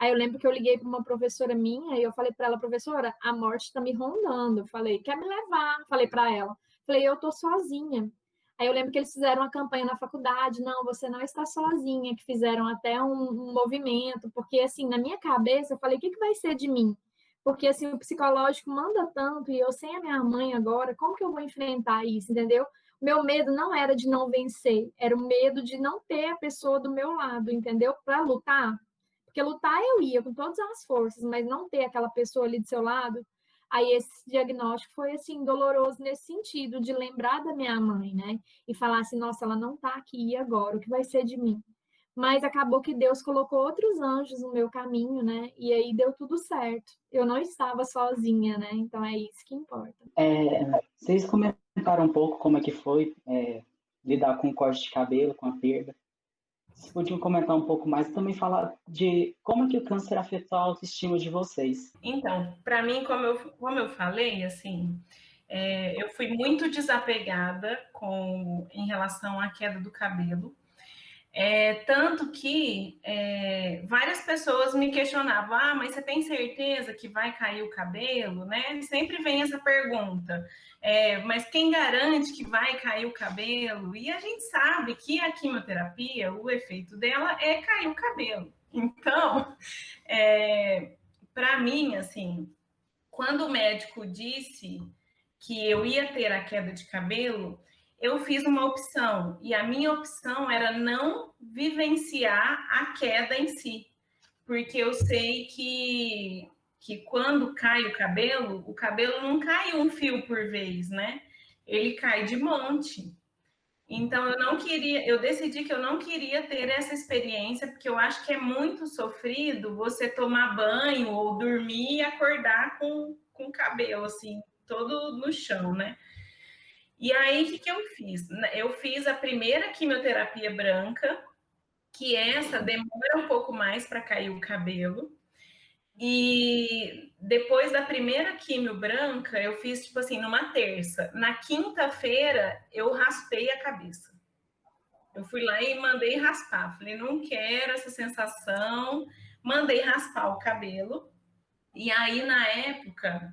Aí eu lembro que eu liguei para uma professora minha e eu falei para ela: professora, a morte está me rondando. Eu falei: quer me levar? Falei para ela. Falei: eu tô sozinha. Aí eu lembro que eles fizeram uma campanha na faculdade: não, você não está sozinha, que fizeram até um movimento, porque assim, na minha cabeça, eu falei: o que vai ser de mim? Porque assim, o psicológico manda tanto e eu sem a minha mãe agora, como que eu vou enfrentar isso, entendeu? O meu medo não era de não vencer, era o medo de não ter a pessoa do meu lado, entendeu? Para lutar. Porque lutar eu ia com todas as forças, mas não ter aquela pessoa ali do seu lado, aí esse diagnóstico foi assim doloroso nesse sentido de lembrar da minha mãe, né? E falar assim: nossa, ela não tá aqui, e agora? O que vai ser de mim? Mas acabou que Deus colocou outros anjos no meu caminho, né? E aí deu tudo certo. Eu não estava sozinha, né? Então é isso que importa. Vocês comentaram um pouco como é que foi lidar com o corte de cabelo, com a perda. Vocês podiam comentar um pouco mais e também falar de como é que o câncer afetou a autoestima de vocês. Então, para mim, como eu falei, assim, eu fui muito desapegada em relação à queda do cabelo. Tanto que várias pessoas me questionavam: ah, mas você tem certeza que vai cair o cabelo, né? Sempre vem essa pergunta, mas quem garante que vai cair o cabelo? E a gente sabe que a quimioterapia, o efeito dela é cair o cabelo. Então, para mim, assim, quando o médico disse que eu ia ter a queda de cabelo, eu fiz uma opção, e a minha opção era não vivenciar a queda em si, porque eu sei que quando cai o cabelo não cai um fio por vez, né? Ele cai de monte. Então eu decidi que eu não queria ter essa experiência, porque eu acho que é muito sofrido você tomar banho ou dormir e acordar com o cabelo assim, todo no chão, né? E aí, o que eu fiz? Eu fiz a primeira quimioterapia branca, que essa demora um pouco mais para cair o cabelo. E depois da primeira quimio branca, eu fiz, tipo assim, numa terça. Na quinta-feira, eu raspei a cabeça. Eu fui lá e mandei raspar. Falei: não quero essa sensação. Mandei raspar o cabelo. E aí, na época,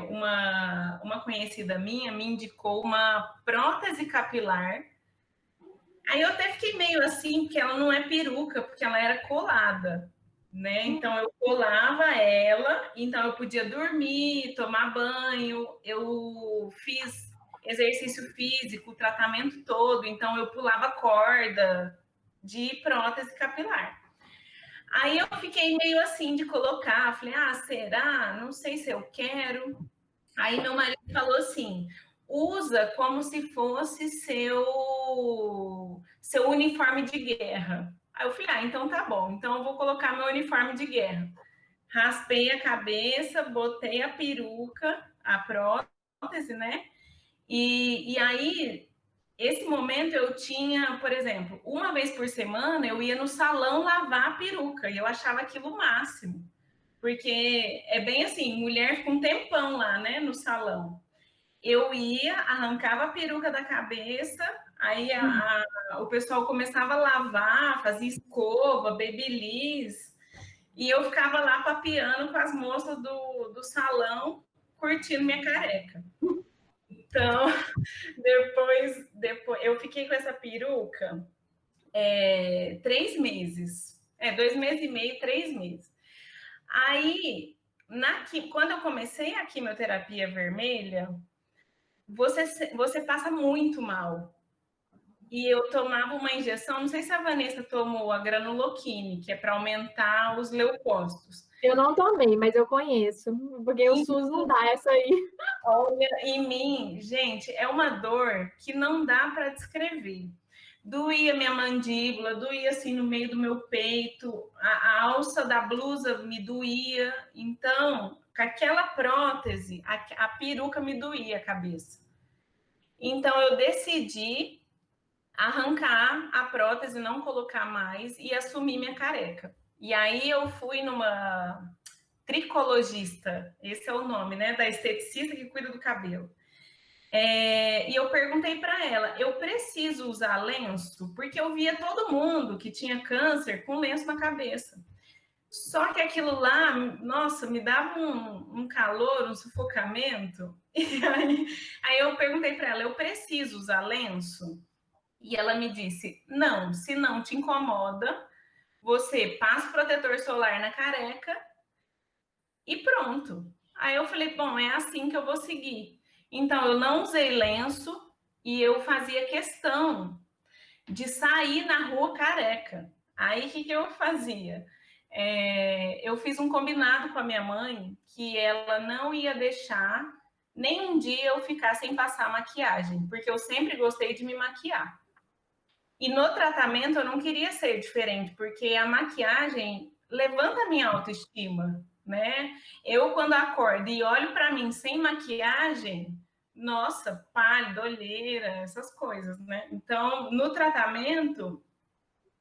uma conhecida minha me indicou uma prótese capilar Aí eu até fiquei meio assim, porque ela não é peruca, porque ela era colada, né? Então eu colava ela, então eu podia dormir, tomar banho, eu fiz exercício físico, o tratamento todo, então eu pulava corda de prótese capilar. Aí eu fiquei meio assim de colocar, falei, ah, será? Não sei se eu quero. Aí meu marido falou assim, usa como se fosse seu uniforme de guerra. Aí eu falei, ah, então tá bom, então eu vou colocar meu uniforme de guerra. Raspei a cabeça, botei a peruca, a prótese, né? E aí, esse momento eu tinha, por exemplo, uma vez por semana eu ia no salão lavar a peruca e eu achava aquilo o máximo. Porque é bem assim, mulher fica um tempão lá, né, no salão. Eu ia, arrancava a peruca da cabeça, aí o pessoal começava a lavar, fazia escova, babyliss, e eu ficava lá papeando com as moças do salão, curtindo minha careca. Então, depois eu fiquei com essa peruca 3 meses. 2 meses e meio, 3 meses. Aí, quando eu comecei a quimioterapia vermelha, você passa muito mal. E eu tomava uma injeção, não sei se a Vanessa tomou a granuloquine, que é para aumentar os leucócitos. Eu não tomei, mas eu conheço, porque o SUS não dá essa aí. Olha, em mim, gente, é uma dor que não dá para descrever. Doía minha mandíbula, doía assim no meio do meu peito, a alça da blusa me doía. Então, com aquela prótese, a peruca me doía a cabeça. Então, eu decidi arrancar a prótese, não colocar mais e assumir minha careca. E aí eu fui numa tricologista, esse é o nome, né, da esteticista que cuida do cabelo. E eu perguntei para ela, eu preciso usar lenço? Porque eu via todo mundo que tinha câncer com lenço na cabeça. Só que aquilo lá, nossa, me dava um calor, um sufocamento. E aí eu perguntei para ela, eu preciso usar lenço? E ela me disse, não, se não te incomoda, você passa o protetor solar na careca e pronto. Aí eu falei, bom, é assim que eu vou seguir. Então, eu não usei lenço e eu fazia questão de sair na rua careca. Aí, o que eu fazia? Eu fiz um combinado com a minha mãe que ela não ia deixar nem um dia eu ficar sem passar maquiagem, porque eu sempre gostei de me maquiar. E no tratamento eu não queria ser diferente, porque a maquiagem levanta a minha autoestima, né? Eu, quando acordo e olho para mim sem maquiagem, nossa, pálida, olheira, essas coisas, né? Então, no tratamento,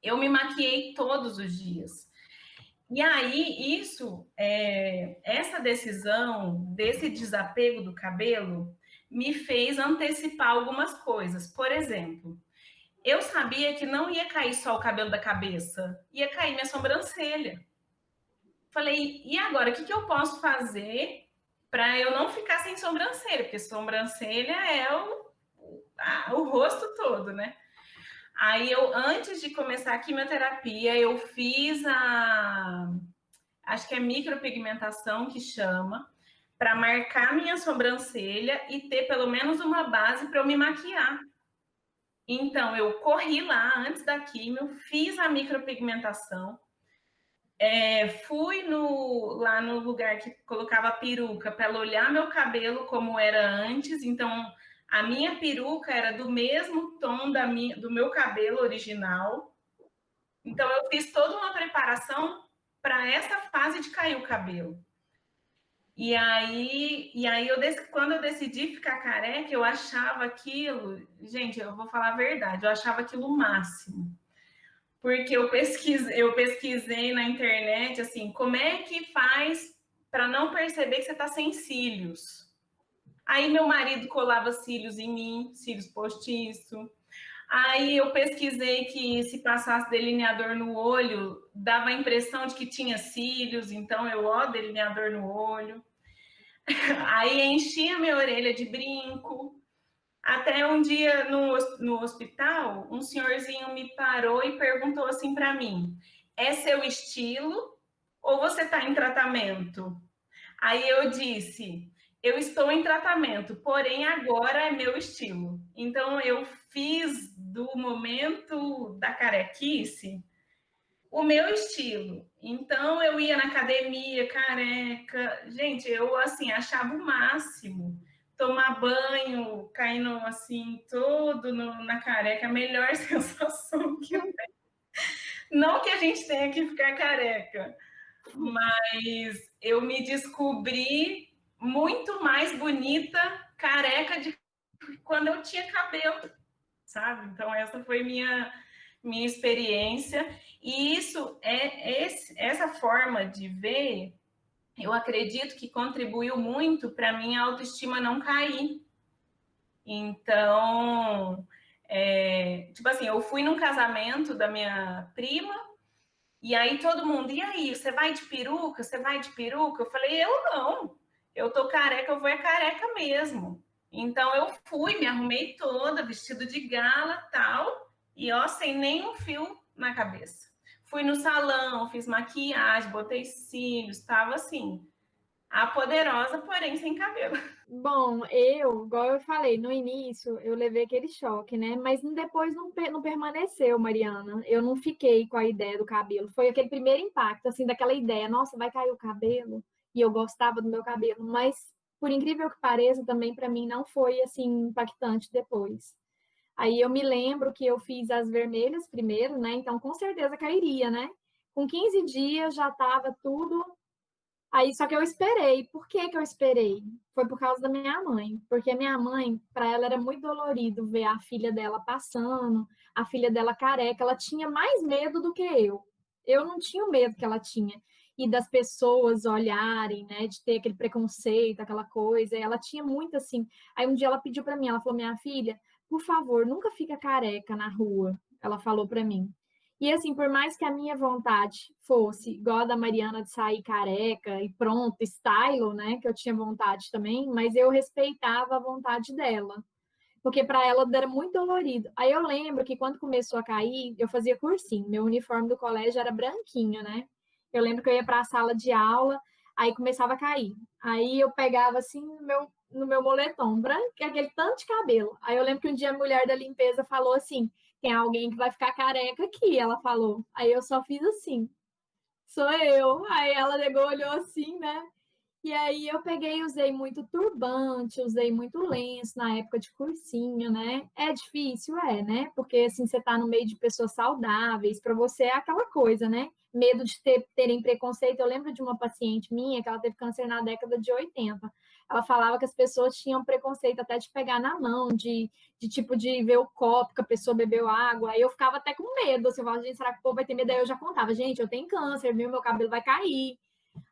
eu me maquiei todos os dias. E aí, essa decisão desse desapego do cabelo me fez antecipar algumas coisas. Por exemplo, eu sabia que não ia cair só o cabelo da cabeça, ia cair minha sobrancelha. Falei, e agora, o que eu posso fazer para eu não ficar sem sobrancelha? Porque sobrancelha é o rosto todo, né? Aí antes de começar a quimioterapia, eu fiz acho que é micropigmentação que chama, para marcar minha sobrancelha e ter pelo menos uma base para eu me maquiar. Então, eu corri lá antes da quimio, fiz a micropigmentação, fui lá no lugar que colocava a peruca para ela olhar meu cabelo como era antes. Então, a minha peruca era do mesmo tom do meu cabelo original. Então, eu fiz toda uma preparação para essa fase de cair o cabelo. E aí quando eu decidi ficar careca, eu achava aquilo, gente, eu vou falar a verdade, eu achava aquilo o máximo. Porque eu pesquisei na internet, assim, como é que faz para não perceber que você está sem cílios? Aí meu marido colava cílios em mim, cílios postiço. Aí eu pesquisei que se passasse delineador no olho, dava a impressão de que tinha cílios, então delineador no olho. Aí enchia minha orelha de brinco. Até um dia no hospital, um senhorzinho me parou e perguntou assim para mim: é seu estilo ou você está em tratamento? Aí eu disse: eu estou em tratamento, porém agora é meu estilo. Então eu fiz do momento da carequice o meu estilo. Então eu ia na academia careca. Gente, eu assim achava o máximo. Tomar banho, caindo assim, todo na careca, a melhor sensação que eu tenho. Não que a gente tenha que ficar careca, mas eu me descobri muito mais bonita careca de quando eu tinha cabelo, sabe? Então essa foi minha experiência, e isso essa forma de ver, eu acredito que contribuiu muito para minha autoestima não cair. Então, tipo assim, eu fui num casamento da minha prima, e aí todo mundo, e aí, você vai de peruca? Você vai de peruca? Eu falei, eu não, eu tô careca, eu vou careca mesmo. Então eu fui, me arrumei toda, vestido de gala, tal, e ó, sem nenhum fio na cabeça. Fui no salão, fiz maquiagem, botei cílios, estava assim, a poderosa, porém sem cabelo. Bom, igual eu falei, no início eu levei aquele choque, né? Mas depois não permaneceu, Mariana. Eu não fiquei com a ideia do cabelo. Foi aquele primeiro impacto, assim, daquela ideia, nossa, vai cair o cabelo. E eu gostava do meu cabelo. Mas, por incrível que pareça, também para mim não foi, assim, impactante depois. Aí eu me lembro que eu fiz as vermelhas primeiro, né? Então, com certeza cairia, né? Com 15 dias já estava tudo. Aí, só que eu esperei. Por que que eu esperei? Foi por causa da minha mãe. Porque a minha mãe, para ela era muito dolorido ver a filha dela passando, a filha dela careca. Ela tinha mais medo do que eu. Eu não tinha o medo que ela tinha. E das pessoas olharem, né? De ter aquele preconceito, aquela coisa. Ela tinha muito assim. Aí um dia ela pediu para mim, ela falou: minha filha, por favor, nunca fica careca na rua. Ela falou para mim. E assim, por mais que a minha vontade fosse igual a da Mariana de sair careca e pronto, style, né? Que eu tinha vontade também, mas eu respeitava a vontade dela. Porque para ela era muito dolorido. Aí eu lembro que quando começou a cair, eu fazia cursinho. Meu uniforme do colégio era branquinho, né? Eu lembro que eu ia para a sala de aula, aí começava a cair. Aí eu pegava assim no meu moletom branco, aquele tanto de cabelo. Aí eu lembro que um dia a mulher da limpeza falou assim: tem alguém que vai ficar careca aqui, ela falou. Aí eu só fiz assim: sou eu. Aí ela negou, olhou assim, né? E aí eu peguei e usei muito turbante, usei muito lenço na época de cursinho, né? É difícil, né? Porque assim, você tá no meio de pessoas saudáveis, para você é aquela coisa, né? Medo de terem preconceito. Eu lembro de uma paciente minha que ela teve câncer na década de 80. Ela falava que as pessoas tinham preconceito até de pegar na mão, de tipo de ver o copo que a pessoa bebeu água. Aí eu ficava até com medo. Você falava, gente, será que o povo vai ter medo? Aí eu já contava, gente, eu tenho câncer, meu cabelo vai cair.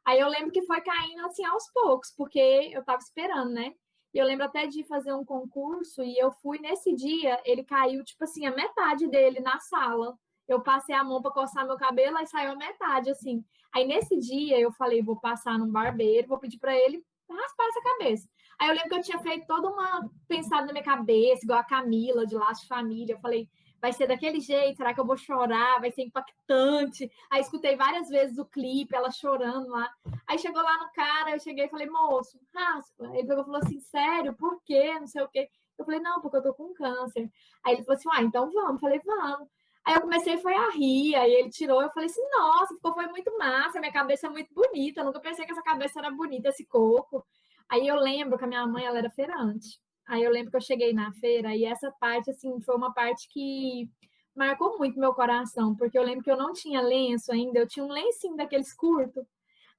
Aí eu lembro que foi caindo assim aos poucos, porque eu tava esperando, né? E eu lembro até de fazer um concurso e eu fui nesse dia, ele caiu tipo assim, a metade dele na sala. Eu passei a mão para coçar meu cabelo, aí saiu a metade assim. Aí nesse dia eu falei, vou passar num barbeiro, vou pedir para ele raspar essa cabeça. Aí eu lembro que eu tinha feito toda uma pensada na minha cabeça, igual a Camila de Laços de Família. Eu falei, vai ser daquele jeito, será que eu vou chorar? Vai ser impactante. Aí escutei várias vezes o clipe, ela chorando lá. Aí chegou lá no cara, eu cheguei e falei, moço, raspa. Ele pegou e falou assim, sério, por quê? Não sei o quê. Eu falei, não, porque eu tô com câncer. Aí ele falou assim, então vamos. Eu falei, vamos. Aí eu comecei a rir, aí ele tirou, eu falei assim, nossa, foi muito massa, minha cabeça é muito bonita, eu nunca pensei que essa cabeça era bonita, esse coco. Aí eu lembro que a minha mãe, ela era feirante. Aí eu lembro que eu cheguei na feira e essa parte, assim, foi uma parte que marcou muito meu coração, porque eu lembro que eu não tinha lenço ainda, eu tinha um lencinho daqueles curtos.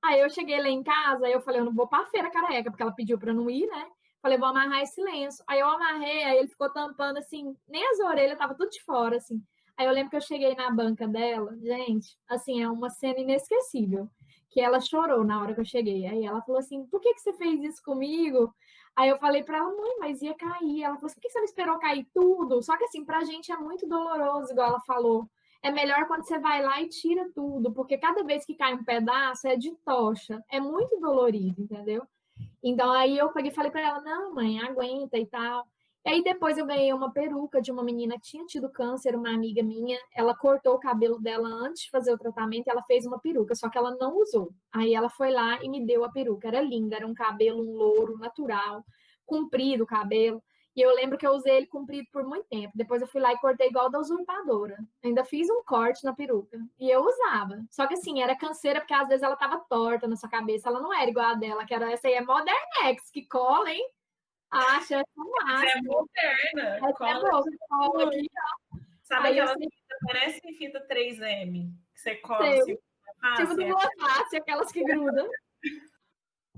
Aí eu cheguei lá em casa, aí eu falei, eu não vou pra feira careca, porque ela pediu pra não ir, né? Falei, vou amarrar esse lenço. Aí eu amarrei, aí ele ficou tampando, assim, nem as orelhas, tava tudo de fora, assim. Aí eu lembro que eu cheguei na banca dela, gente, assim, é uma cena inesquecível, que ela chorou na hora que eu cheguei. Aí ela falou assim, por que você fez isso comigo? Aí eu falei para ela, mãe, mas ia cair. Ela falou assim, por que você não esperou cair tudo? Só que assim, pra gente é muito doloroso, igual ela falou. É melhor quando você vai lá e tira tudo, porque cada vez que cai um pedaço é de tocha. É muito dolorido, entendeu? Então aí eu peguei e falei para ela, não, mãe, aguenta e tal. E aí depois eu ganhei uma peruca de uma menina que tinha tido câncer, uma amiga minha. Ela cortou o cabelo dela antes de fazer o tratamento e ela fez uma peruca, só que ela não usou. Aí ela foi lá e me deu a peruca. Era linda, era um cabelo, um louro natural, comprido o cabelo. E eu lembro que eu usei ele comprido por muito tempo. Depois eu fui lá e cortei igual da usurpadora. Ainda fiz um corte na peruca. E eu usava. Só que assim, era canseira porque às vezes ela tava torta na sua cabeça. Ela não era igual a dela, que era essa aí é Modernex, que cola, hein? Acha essa É moderna. essa cola aqui. Sabe Aí eu aquela sei, fita, parece fita 3M, que você cola sei, assim, tipo do fácil? Glossy, aquelas que grudam.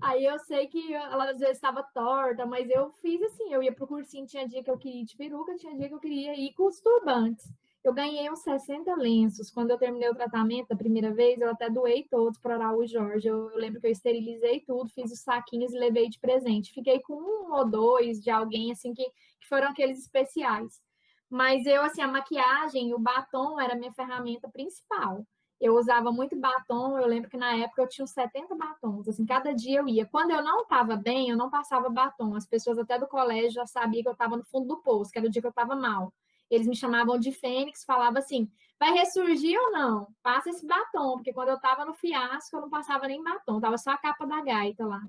Aí eu sei que ela às vezes estava torta, mas eu fiz assim, eu ia pro cursinho, tinha dia que eu queria ir de peruca, tinha dia que eu queria ir com os turbantes. Eu ganhei uns 60 lenços. Quando eu terminei o tratamento da primeira vez, eu até doei todos para Araújo Jorge. Eu lembro que eu esterilizei tudo, fiz os saquinhos e levei de presente. Fiquei com um ou dois de alguém, assim, que foram aqueles especiais. Mas eu, assim, a maquiagem, o batom era a minha ferramenta principal. Eu usava muito batom, eu lembro que na época eu tinha uns 70 batons, assim, cada dia eu ia. Quando eu não estava bem, eu não passava batom. As pessoas até do colégio já sabiam que eu estava no fundo do poço, que era o dia que eu estava mal. Eles me chamavam de Fênix, falavam assim, vai ressurgir ou não? Passa esse batom, porque quando eu estava no fiasco, eu não passava nem batom, tava só a capa da gaita lá.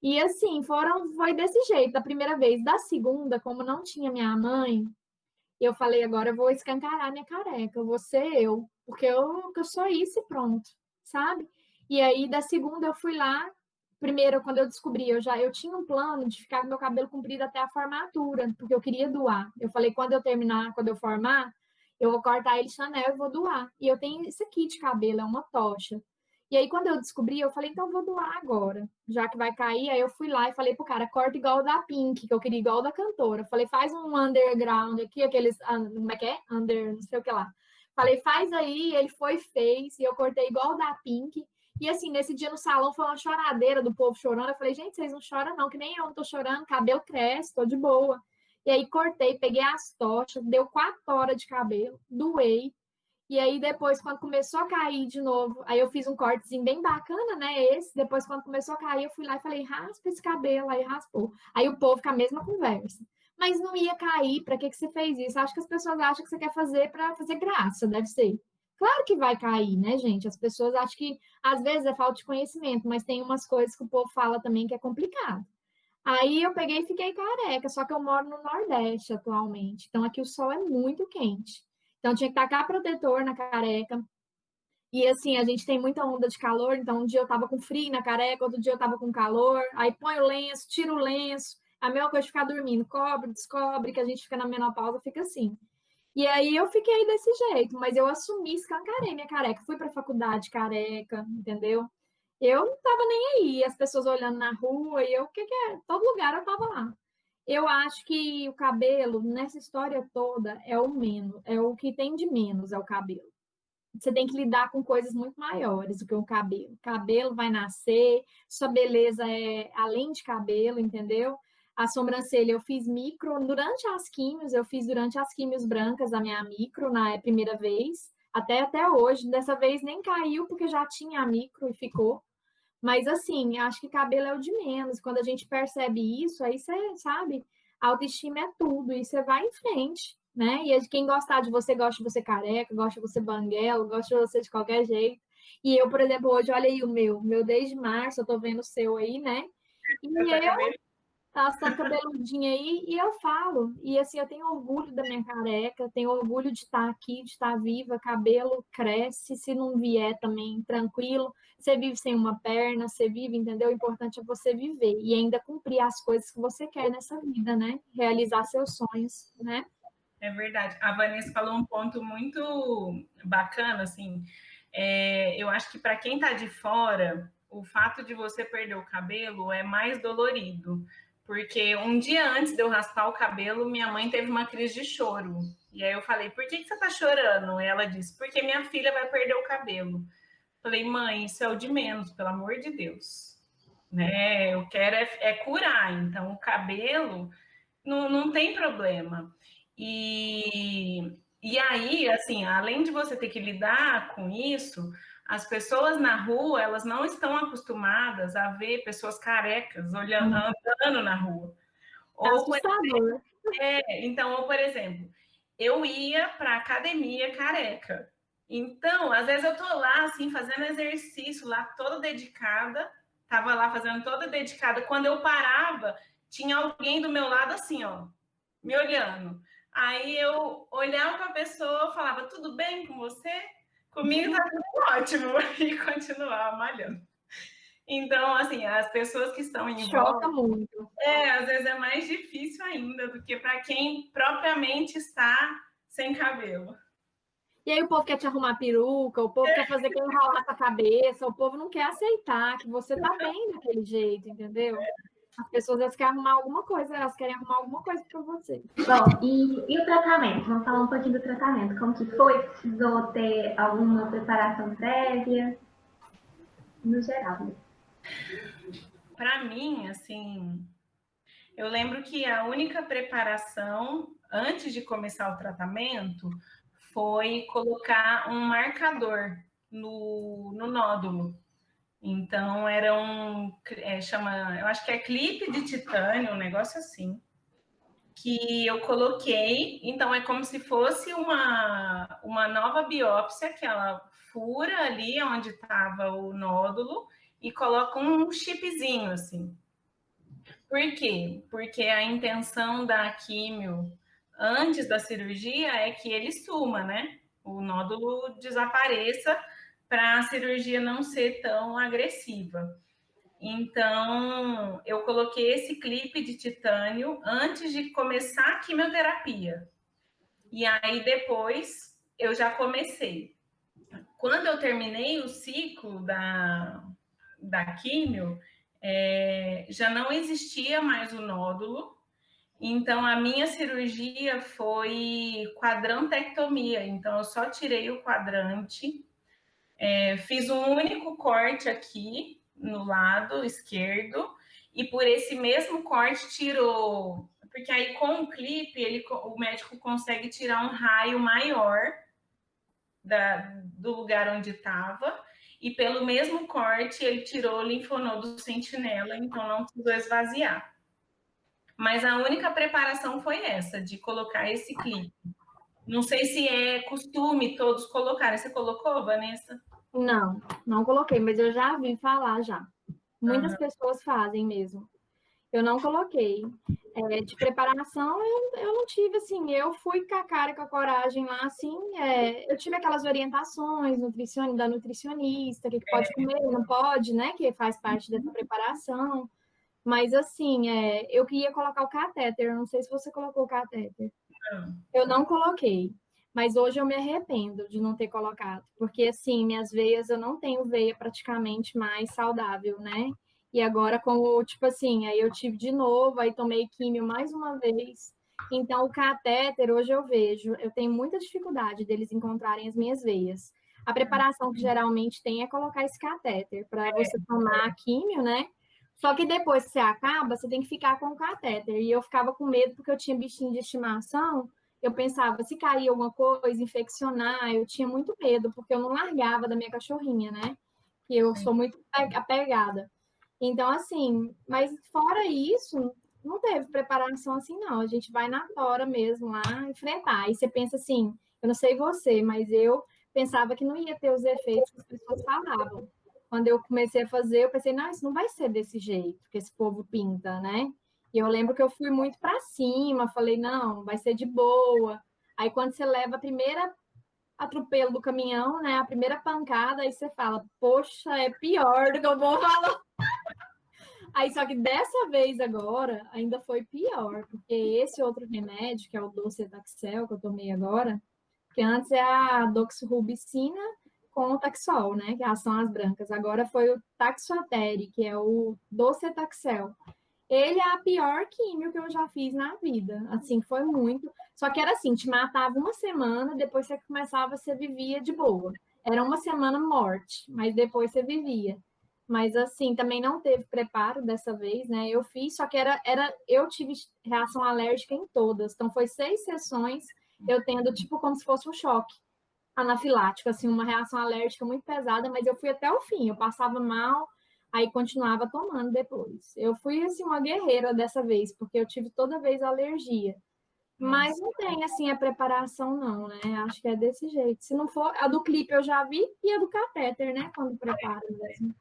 E assim, foi desse jeito, da primeira vez. Da segunda, como não tinha minha mãe, eu falei, agora eu vou escancarar minha careca, eu vou ser eu, porque eu sou isso e pronto, sabe? E aí, da segunda, eu fui lá, primeiro, quando eu descobri, eu tinha um plano de ficar com meu cabelo comprido até a formatura, porque eu queria doar. Eu falei, quando eu terminar, quando eu formar, eu vou cortar ele Chanel e vou doar. E eu tenho isso aqui de cabelo, é uma tocha. E aí, quando eu descobri, eu falei, então eu vou doar agora, já que vai cair. Aí eu fui lá e falei pro cara, corta igual o da Pink, que eu queria igual o da cantora. Falei, faz um underground aqui, aqueles, como é que é? Under, não sei o que lá. Falei, faz aí, ele foi, fez, e eu cortei igual o da Pink. E assim, nesse dia no salão foi uma choradeira do povo chorando. Eu falei, gente, vocês não choram não, que nem eu não tô chorando, cabelo cresce, tô de boa. E aí cortei, peguei as tochas, deu 4 horas de cabelo, doei. E aí, depois, quando começou a cair de novo, aí eu fiz um cortezinho bem bacana, né? Esse. Depois, quando começou a cair, eu fui lá e falei, raspa esse cabelo. Aí raspou. Aí o povo com a mesma conversa. Mas não ia cair, para que você fez isso? Acho que as pessoas acham que você quer fazer para fazer graça, deve ser. Claro que vai cair, né, gente? As pessoas acham que às vezes é falta de conhecimento, mas tem umas coisas que o povo fala também que é complicado. Aí eu peguei e fiquei careca, só que eu moro no Nordeste atualmente. Então aqui o sol é muito quente. Então tinha que tacar protetor na careca. E assim, a gente tem muita onda de calor, então um dia eu tava com frio na careca, outro dia eu tava com calor, aí põe o lenço, tira o lenço, a mesma coisa de ficar dormindo, cobre, descobre, que a gente fica na menopausa, fica assim. E aí eu fiquei desse jeito, mas eu assumi, escancarei minha careca, fui pra faculdade careca, entendeu? Eu não tava nem aí, as pessoas olhando na rua, e eu, o que que é? Todo lugar eu tava lá. Eu acho que o cabelo, nessa história toda, é o menos, é o que tem de menos, é o cabelo. Você tem que lidar com coisas muito maiores do que o cabelo. O cabelo vai nascer, sua beleza é além de cabelo, entendeu? A sobrancelha eu fiz micro durante as químios, eu fiz durante as químios brancas a minha micro na primeira vez, até hoje. Dessa vez nem caiu porque já tinha a micro e ficou. Mas assim, acho que cabelo é o de menos. Quando a gente percebe isso, aí você sabe, autoestima é tudo, e você vai em frente, né? E quem gostar de você, gosta de você careca, gosta de você banguela, gosta de você de qualquer jeito. E eu, por exemplo, hoje, olha aí o meu desde março, eu tô vendo o seu aí, né? E eu tá todo cabeludinho aí, e eu falo, e assim, eu tenho orgulho da minha careca, tenho orgulho de estar aqui, de estar viva, cabelo cresce, se não vier também, tranquilo, você vive sem uma perna, você vive, entendeu? O importante é você viver, e ainda cumprir as coisas que você quer nessa vida, né? Realizar seus sonhos, né? É verdade. A Vanessa falou um ponto muito bacana, assim, eu acho que para quem está de fora, o fato de você perder o cabelo é mais dolorido, porque um dia antes de eu raspar o cabelo, minha mãe teve uma crise de choro. E aí eu falei, por que você está chorando? E ela disse, porque minha filha vai perder o cabelo. Falei, mãe, isso é o de menos, pelo amor de Deus. Né? Eu quero curar, então o cabelo não tem problema. E aí, assim, além de você ter que lidar com isso, as pessoas na rua, elas não estão acostumadas a ver pessoas carecas olhando, andando na rua. É assustador. Então, por exemplo, eu ia para academia careca. Então, às vezes eu tô lá, assim, fazendo exercício lá, toda dedicada, tava lá fazendo toda dedicada. Quando eu parava, tinha alguém do meu lado, assim, ó, me olhando. Aí eu olhava para a pessoa, falava, tudo bem com você? Comigo tá tudo ótimo. E continuava malhando. Então, assim, as pessoas que estão em volta... Choca muito. às vezes é mais difícil ainda do que para quem propriamente está sem cabelo. E aí o povo quer te arrumar peruca, o povo quer fazer que enrolar a cabeça, o povo não quer aceitar que você tá bem daquele jeito, entendeu? As pessoas elas querem arrumar alguma coisa, elas querem arrumar alguma coisa para você. Bom, e o tratamento? Vamos falar um pouquinho do tratamento. Como que foi? Precisou ter alguma preparação prévia? No geral, né? Para mim, assim, eu lembro que a única preparação antes de começar o tratamento foi colocar um marcador no nódulo. Então, era eu acho que é clipe de titânio, um negócio assim, que eu coloquei. Então, é como se fosse uma nova biópsia, que ela fura ali onde estava o nódulo e coloca um chipzinho, assim. Por quê? Porque a intenção da químio antes da cirurgia é que ele suma, né? O nódulo desapareça para a cirurgia não ser tão agressiva. Então, eu coloquei esse clipe de titânio antes de começar a quimioterapia. E aí, depois, eu já comecei. Quando eu terminei o ciclo da químio, já não existia mais o nódulo. Então, a minha cirurgia foi quadrantectomia. Então, eu só tirei o quadrante, fiz um único corte aqui no lado esquerdo, e por esse mesmo corte tirou... Porque aí, com o clipe, o médico consegue tirar um raio maior do lugar onde estava, e pelo mesmo corte, ele tirou o linfonodo sentinela, então não precisou esvaziar. Mas a única preparação foi essa, de colocar esse clipe. Não sei se é costume todos colocarem. Você colocou, Vanessa? Não, não coloquei, mas eu já vi falar já. Muitas pessoas fazem mesmo. Eu não coloquei. De preparação, eu não tive, assim, eu fui com a cara e com a coragem lá, assim, eu tive aquelas orientações da nutricionista, o que pode comer, não pode, né, que faz parte dessa preparação, mas, assim, eu queria colocar o catéter, eu não sei se você colocou o catéter. Eu não coloquei, mas hoje eu me arrependo de não ter colocado, porque, assim, minhas veias, eu não tenho veia praticamente mais saudável, né, e agora, como, tipo assim, aí eu tive de novo, aí tomei químio mais uma vez. Então, o catéter, hoje eu vejo, eu tenho muita dificuldade deles encontrarem as minhas veias. A preparação que geralmente tem é colocar esse catéter para você tomar a químio, né? Só que depois que você acaba, você tem que ficar com o catéter. E eu ficava com medo porque eu tinha bichinho de estimação. Eu pensava, se cair alguma coisa, infeccionar, eu tinha muito medo, porque eu não largava da minha cachorrinha, né? E eu sou muito apegada. Então, assim, mas fora isso, não teve preparação assim, não. A gente vai na tora mesmo lá enfrentar. Aí você pensa assim, eu não sei você, mas eu pensava que não ia ter os efeitos que as pessoas falavam. Quando eu comecei a fazer, eu pensei, não, isso não vai ser desse jeito que esse povo pinta, né? E eu lembro que eu fui muito para cima, falei, não, vai ser de boa. Aí quando você leva a primeira atropelo do caminhão, né? A primeira pancada, aí você fala, poxa, é pior do que o povo falou. Aí, só que dessa vez agora, ainda foi pior, porque esse outro remédio, que é o docetaxel, que eu tomei agora, que antes é a doxorubicina com o Taxol, né, que são as brancas. Agora foi o Taxotere, que é o docetaxel. Ele é a pior químio que eu já fiz na vida. Assim, foi muito. Só que era assim, te matava uma semana, depois você começava, você vivia de boa. Era uma semana morte, mas depois você vivia. Mas assim, também não teve preparo dessa vez, né? Eu fiz, só que eu tive reação alérgica em todas. Então, foi 6 sessões, eu tendo, tipo, como se fosse um choque anafilático, assim, uma reação alérgica muito pesada, mas eu fui até o fim, eu passava mal, aí continuava tomando depois. Eu fui, assim, uma guerreira dessa vez, porque eu tive toda vez alergia. Mas não tem, assim, a preparação, não, né? Acho que é desse jeito. Se não for, a do clipe eu já vi e a do catéter, né? Quando prepara mesmo.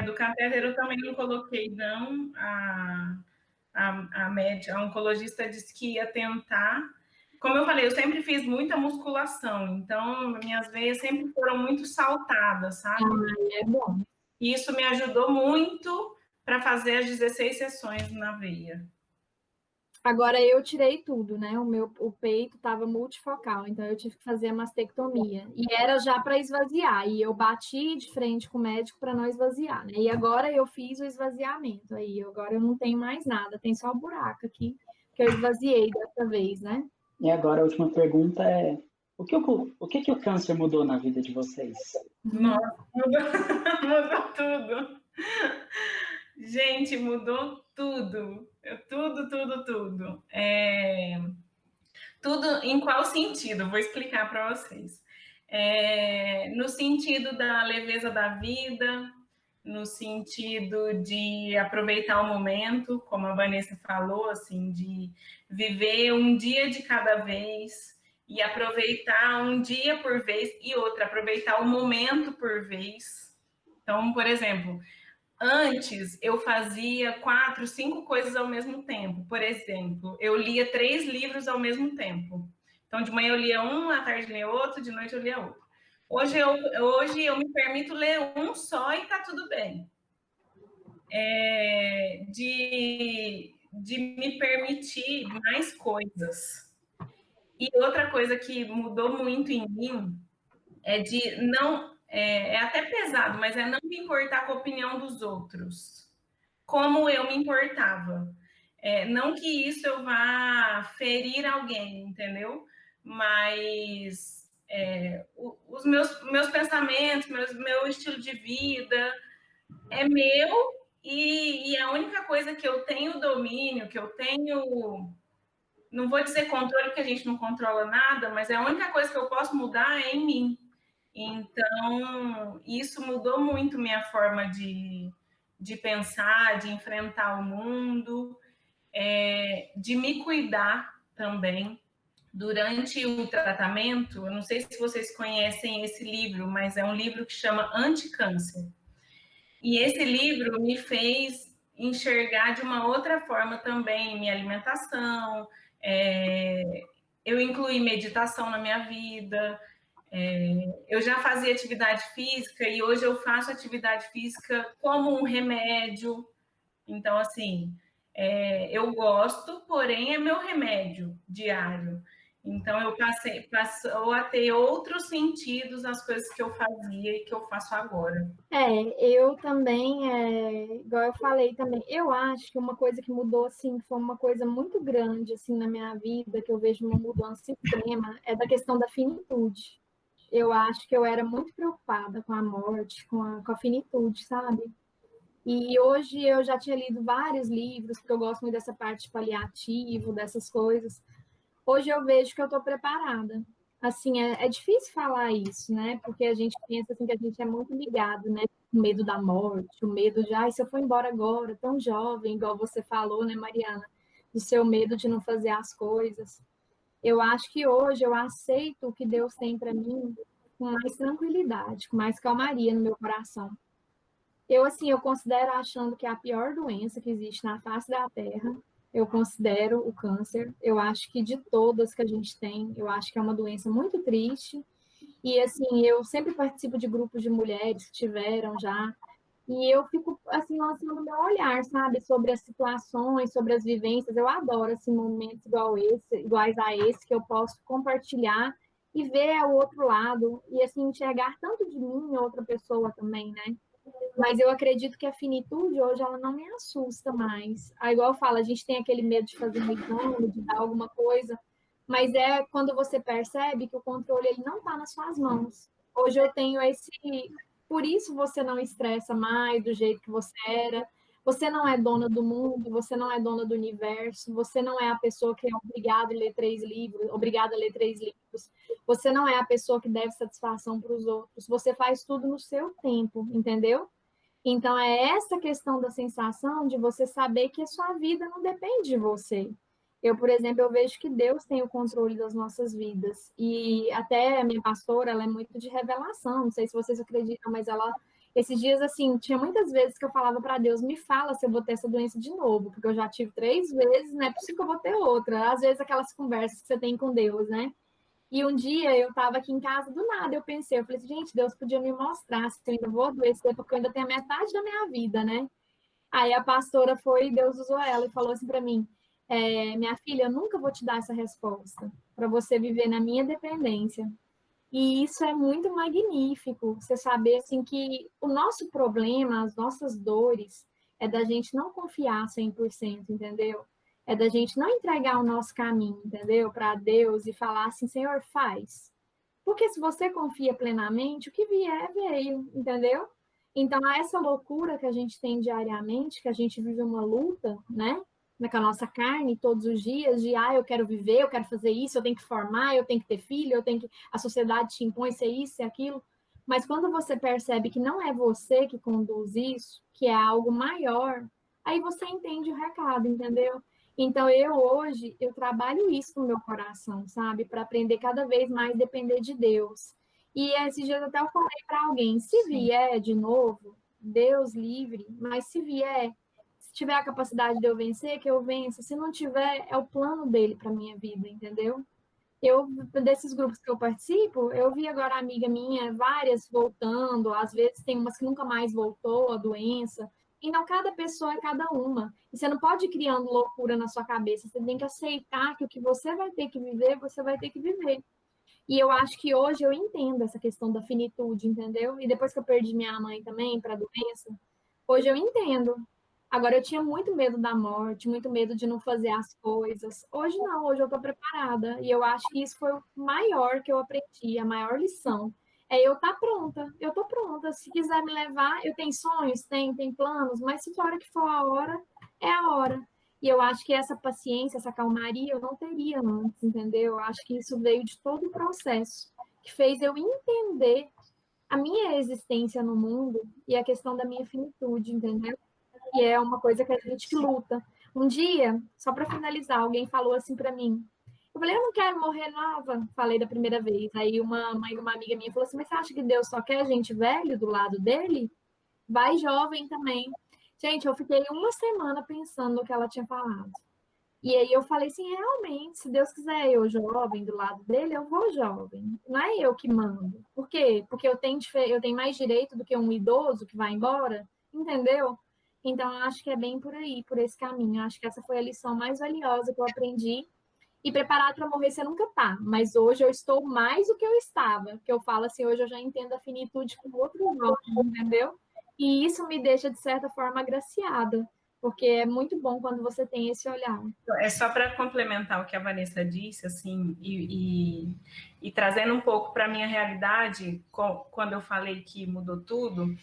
Do catéter eu também não coloquei, não. A oncologista disse que ia tentar. Como eu falei, eu sempre fiz muita musculação, então minhas veias sempre foram muito saltadas, sabe? É bom. E isso me ajudou muito para fazer as 16 sessões na veia. Agora eu tirei tudo, né? O peito estava multifocal, então eu tive que fazer a mastectomia. E era já para esvaziar, e eu bati de frente com o médico para não esvaziar, né? E agora eu fiz o esvaziamento aí, agora eu não tenho mais nada, tem só o buraco aqui que eu esvaziei dessa vez, né? E agora a última pergunta é: o que o câncer mudou na vida de vocês? Nossa, mudou tudo. Gente, mudou tudo. Tudo. Tudo em qual sentido? Vou explicar para vocês. No sentido da leveza da vida, no sentido de aproveitar o momento, como a Vanessa falou, assim, de viver um dia de cada vez e aproveitar um dia por vez e outra, aproveitar o momento por vez. Então, por exemplo, antes eu fazia 4, 5 coisas ao mesmo tempo. Por exemplo, eu lia 3 livros ao mesmo tempo. Então, de manhã eu lia um, à tarde eu lia outro, de noite eu lia outro. Hoje eu me permito ler um só e tá tudo bem. De me permitir mais coisas. E outra coisa que mudou muito em mim é de não... É até pesado, mas é não me importar com a opinião dos outros. Como eu me importava. Não que isso eu vá ferir alguém, entendeu? Mas os meus pensamentos, meu estilo de vida é meu e a única coisa que eu tenho domínio, que eu tenho... Não vou dizer controle, porque a gente não controla nada, mas a única coisa que eu posso mudar é em mim. Então, isso mudou muito minha forma de pensar, de enfrentar o mundo, de me cuidar também. Durante o tratamento, eu não sei se vocês conhecem esse livro, mas é um livro que chama Anticâncer. E esse livro me fez enxergar de uma outra forma também minha alimentação. Eu incluí meditação na minha vida. Eu já fazia atividade física e hoje eu faço atividade física como um remédio. Então, assim, eu gosto, porém é meu remédio diário. Então, passou a ter outros sentidos as coisas que eu fazia e que eu faço agora. Eu também, igual eu falei também, eu acho que uma coisa que mudou, assim, foi uma coisa muito grande, assim, na minha vida, que eu vejo uma mudança extrema, é da questão da finitude. Eu acho que eu era muito preocupada com a morte, com a finitude, sabe? E hoje eu já tinha lido vários livros, porque eu gosto muito dessa parte de paliativo, dessas coisas. Hoje eu vejo que eu estou preparada. Assim, é difícil falar isso, né? Porque a gente pensa assim, que a gente é muito ligado, né? O medo da morte, o medo de, se eu for embora agora, tão jovem, igual você falou, né, Mariana? Do seu medo de não fazer as coisas. Eu acho que hoje eu aceito o que Deus tem para mim com mais tranquilidade, com mais calmaria no meu coração. Eu considero achando que é a pior doença que existe na face da Terra. Eu considero o câncer. Eu acho que de todas que a gente tem, eu acho que é uma doença muito triste. E, assim, eu sempre participo de grupos de mulheres que tiveram já. E eu fico, assim, lançando meu olhar, sabe? Sobre as situações, sobre as vivências. Eu adoro, assim, momentos iguais a esse, que eu posso compartilhar e ver o outro lado. E, assim, enxergar tanto de mim e outra pessoa também, né? Mas eu acredito que a finitude hoje ela não me assusta mais. Igual eu falo, a gente tem aquele medo de fazer um exame, de dar alguma coisa, mas é quando você percebe que o controle ele não está nas suas mãos. Hoje eu tenho esse... Por isso você não estressa mais do jeito que você era. Você não é dona do mundo, você não é dona do universo, você não é a pessoa que é obrigada a ler 3 livros, você não é a pessoa que deve satisfação para os outros, você faz tudo no seu tempo, entendeu? Então, é essa questão da sensação de você saber que a sua vida não depende de você. Eu, por exemplo, eu vejo que Deus tem o controle das nossas vidas. E até a minha pastora, ela é muito de revelação. Não sei se vocês acreditam, mas ela, esses dias, assim, tinha muitas vezes que eu falava para Deus, me fala se eu vou ter essa doença de novo, porque eu já tive 3 vezes, não é possível que eu vou ter outra. Às vezes, aquelas conversas que você tem com Deus, né? E um dia eu estava aqui em casa, do nada, eu pensei, eu falei assim, gente, Deus podia me mostrar se eu ainda vou adoecer, porque eu ainda tenho a metade da minha vida, né? Aí a pastora foi, Deus usou ela e falou assim para mim, minha filha, eu nunca vou te dar essa resposta, para você viver na minha dependência. E isso é muito magnífico, você saber assim que o nosso problema, as nossas dores, é da gente não confiar 100%, entendeu? É da gente não entregar o nosso caminho, entendeu? Para Deus e falar assim, Senhor, faz. Porque se você confia plenamente, o que vier, veio, entendeu? Então, essa loucura que a gente tem diariamente, que a gente vive uma luta, né? Com a nossa carne todos os dias, de eu quero viver, eu quero fazer isso, eu tenho que formar, eu tenho que ter filho, eu tenho que. A sociedade te impõe ser isso, ser aquilo. Mas quando você percebe que não é você que conduz isso, que é algo maior, aí você entende o recado, entendeu? Então, eu trabalho isso no meu coração, sabe? Para aprender cada vez mais a depender de Deus. E esses dias até eu falei para alguém, se vier de novo, Deus livre, mas se vier, se tiver a capacidade de eu vencer, que eu vença. Se não tiver, é o plano dele para minha vida, entendeu? Desses grupos que eu participo, eu vi agora a amiga minha, várias voltando, às vezes tem umas que nunca mais voltou, a doença. Então, cada pessoa é cada uma. E você não pode ir criando loucura na sua cabeça. Você tem que aceitar que o que você vai ter que viver, você vai ter que viver. E eu acho que hoje eu entendo essa questão da finitude, entendeu? E depois que eu perdi minha mãe também para a doença, hoje eu entendo. Agora, eu tinha muito medo da morte, muito medo de não fazer as coisas. Hoje não, hoje eu estou preparada. E eu acho que isso foi o maior que eu aprendi, a maior lição. É eu estar pronta. Eu estou pronta. Se quiser me levar, eu tenho sonhos, tem planos, mas se for a hora que for a hora, é a hora. E eu acho que essa paciência, essa calmaria, eu não teria antes, entendeu? Eu acho que isso veio de todo o processo, que fez eu entender a minha existência no mundo e a questão da minha finitude, entendeu? E é uma coisa que a gente luta. Um dia, só para finalizar, alguém falou assim para mim. Eu falei, eu não quero morrer nova. Falei da primeira vez. Aí uma mãe de uma amiga minha falou assim, mas você acha que Deus só quer gente velho do lado dele? Vai jovem também. Gente, eu fiquei uma semana pensando no que ela tinha falado. E aí eu falei assim, realmente, se Deus quiser eu jovem do lado dele, eu vou jovem. Não é eu que mando. Por quê? Porque eu tenho mais direito do que um idoso que vai embora, entendeu? Então, eu acho que é bem por aí, por esse caminho. Eu acho que essa foi a lição mais valiosa que eu aprendi. E preparado para morrer você nunca tá. Mas hoje eu estou mais do que eu estava. Que eu falo assim, hoje eu já entendo a finitude com outro nome, entendeu? E isso me deixa, de certa forma, agraciada. Porque é muito bom quando você tem esse olhar. É só para complementar o que a Vanessa disse, assim, e trazendo um pouco para a minha realidade, quando eu falei que mudou tudo,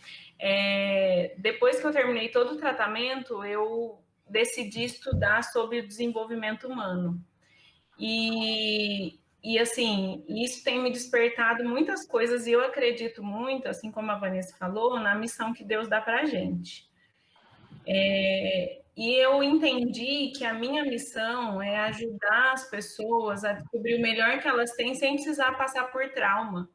depois que eu terminei todo o tratamento, eu decidi estudar sobre o desenvolvimento humano. E assim, isso tem me despertado muitas coisas, e eu acredito muito, assim como a Vanessa falou, na missão que Deus dá para a gente. E eu entendi que a minha missão é ajudar as pessoas a descobrir o melhor que elas têm sem precisar passar por trauma.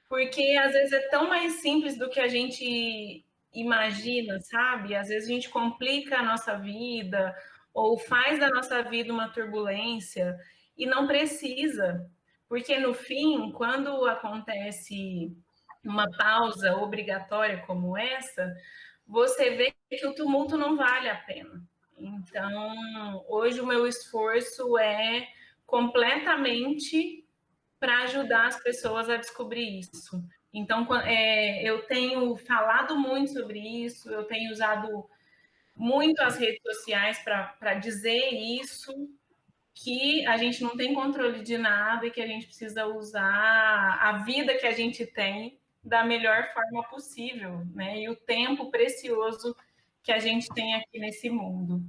Porque às vezes é tão mais simples do que a gente imagina, sabe? Às vezes a gente complica a nossa vida ou faz da nossa vida uma turbulência e não precisa. Porque no fim, quando acontece uma pausa obrigatória como essa, você vê que o tumulto não vale a pena. Então, hoje o meu esforço é completamente para ajudar as pessoas a descobrir isso. Então, eu tenho falado muito sobre isso, eu tenho usado muito as redes sociais para dizer isso, que a gente não tem controle de nada e que a gente precisa usar a vida que a gente tem da melhor forma possível, né? E o tempo precioso que a gente tem aqui nesse mundo.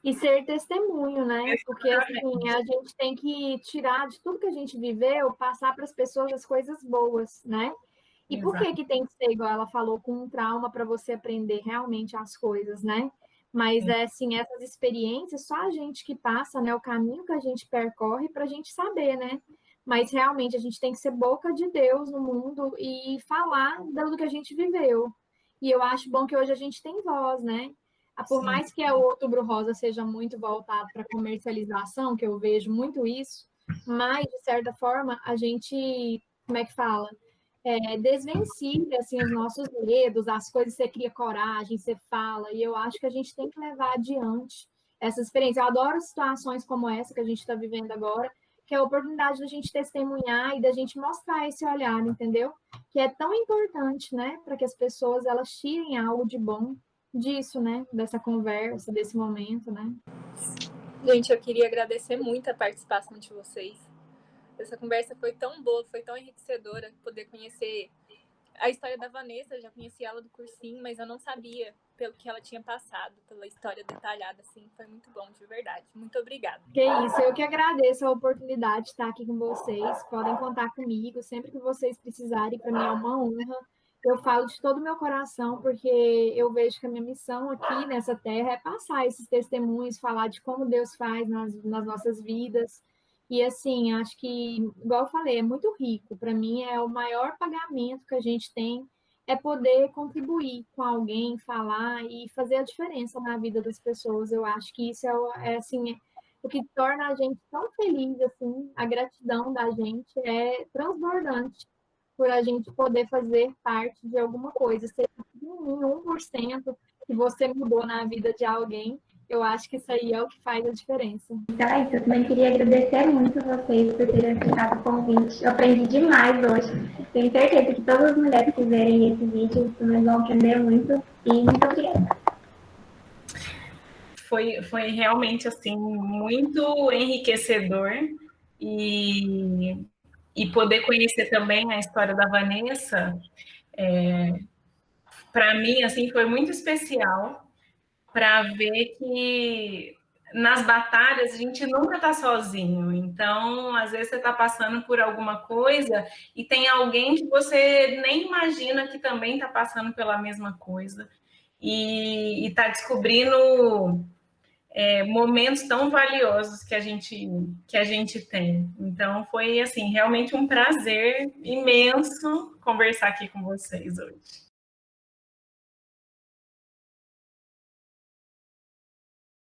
E ser testemunho, né? Porque assim, a gente tem que tirar de tudo que a gente viveu, passar para as pessoas as coisas boas, né? E por que tem que ser, igual ela falou, com um trauma para você aprender realmente as coisas, né? Mas, assim, essas experiências, só a gente que passa, né, o caminho que a gente percorre para a gente saber, né? Mas, realmente, a gente tem que ser boca de Deus no mundo e falar do que a gente viveu. E eu acho bom que hoje a gente tem voz, né? Por mais que o Outubro Rosa seja muito voltado para comercialização, que eu vejo muito isso, mas, de certa forma, a gente, como é que fala? Desvencilha assim, os nossos medos, as coisas que você cria coragem, você fala, e eu acho que a gente tem que levar adiante essa experiência. Eu adoro situações como essa que a gente está vivendo agora, que é a oportunidade da gente testemunhar e da gente mostrar esse olhar, entendeu? Que é tão importante, né, para que as pessoas elas tirem algo de bom disso, né, dessa conversa, desse momento, né? Gente, eu queria agradecer muito a participação de vocês. Essa conversa foi tão boa, foi tão enriquecedora, poder conhecer a história da Vanessa. Eu já conheci ela do cursinho, mas eu não sabia pelo que ela tinha passado, pela história detalhada, assim. Foi muito bom, de verdade. Muito obrigada. Que isso, eu que agradeço a oportunidade de estar aqui com vocês. Podem contar comigo sempre que vocês precisarem, para mim é uma honra. Eu falo de todo o meu coração, porque eu vejo que a minha missão aqui nessa terra é passar esses testemunhos, falar de como Deus faz nas nossas vidas. E assim, acho que, igual eu falei, é muito rico. Para mim, é o maior pagamento que a gente tem é poder contribuir com alguém, falar e fazer a diferença na vida das pessoas. Eu acho que isso assim, o que torna a gente tão feliz, assim, a gratidão da gente é transbordante por a gente poder fazer parte de alguma coisa, seja em 1% que você mudou na vida de alguém. Eu acho que isso aí é o que faz a diferença. Então é isso, eu também queria agradecer muito vocês por terem aceitado o convite. Eu aprendi demais hoje. Tenho certeza que todas as mulheres que verem esse vídeo também vão aprender muito. E muito obrigada. Foi realmente, assim, muito enriquecedor. E poder conhecer também a história da Vanessa, para mim, assim, foi muito especial, para ver que nas batalhas a gente nunca está sozinho. Então, às vezes você está passando por alguma coisa e tem alguém que você nem imagina que também está passando pela mesma coisa e está descobrindo momentos tão valiosos que a gente tem. Então, foi assim realmente um prazer imenso conversar aqui com vocês hoje.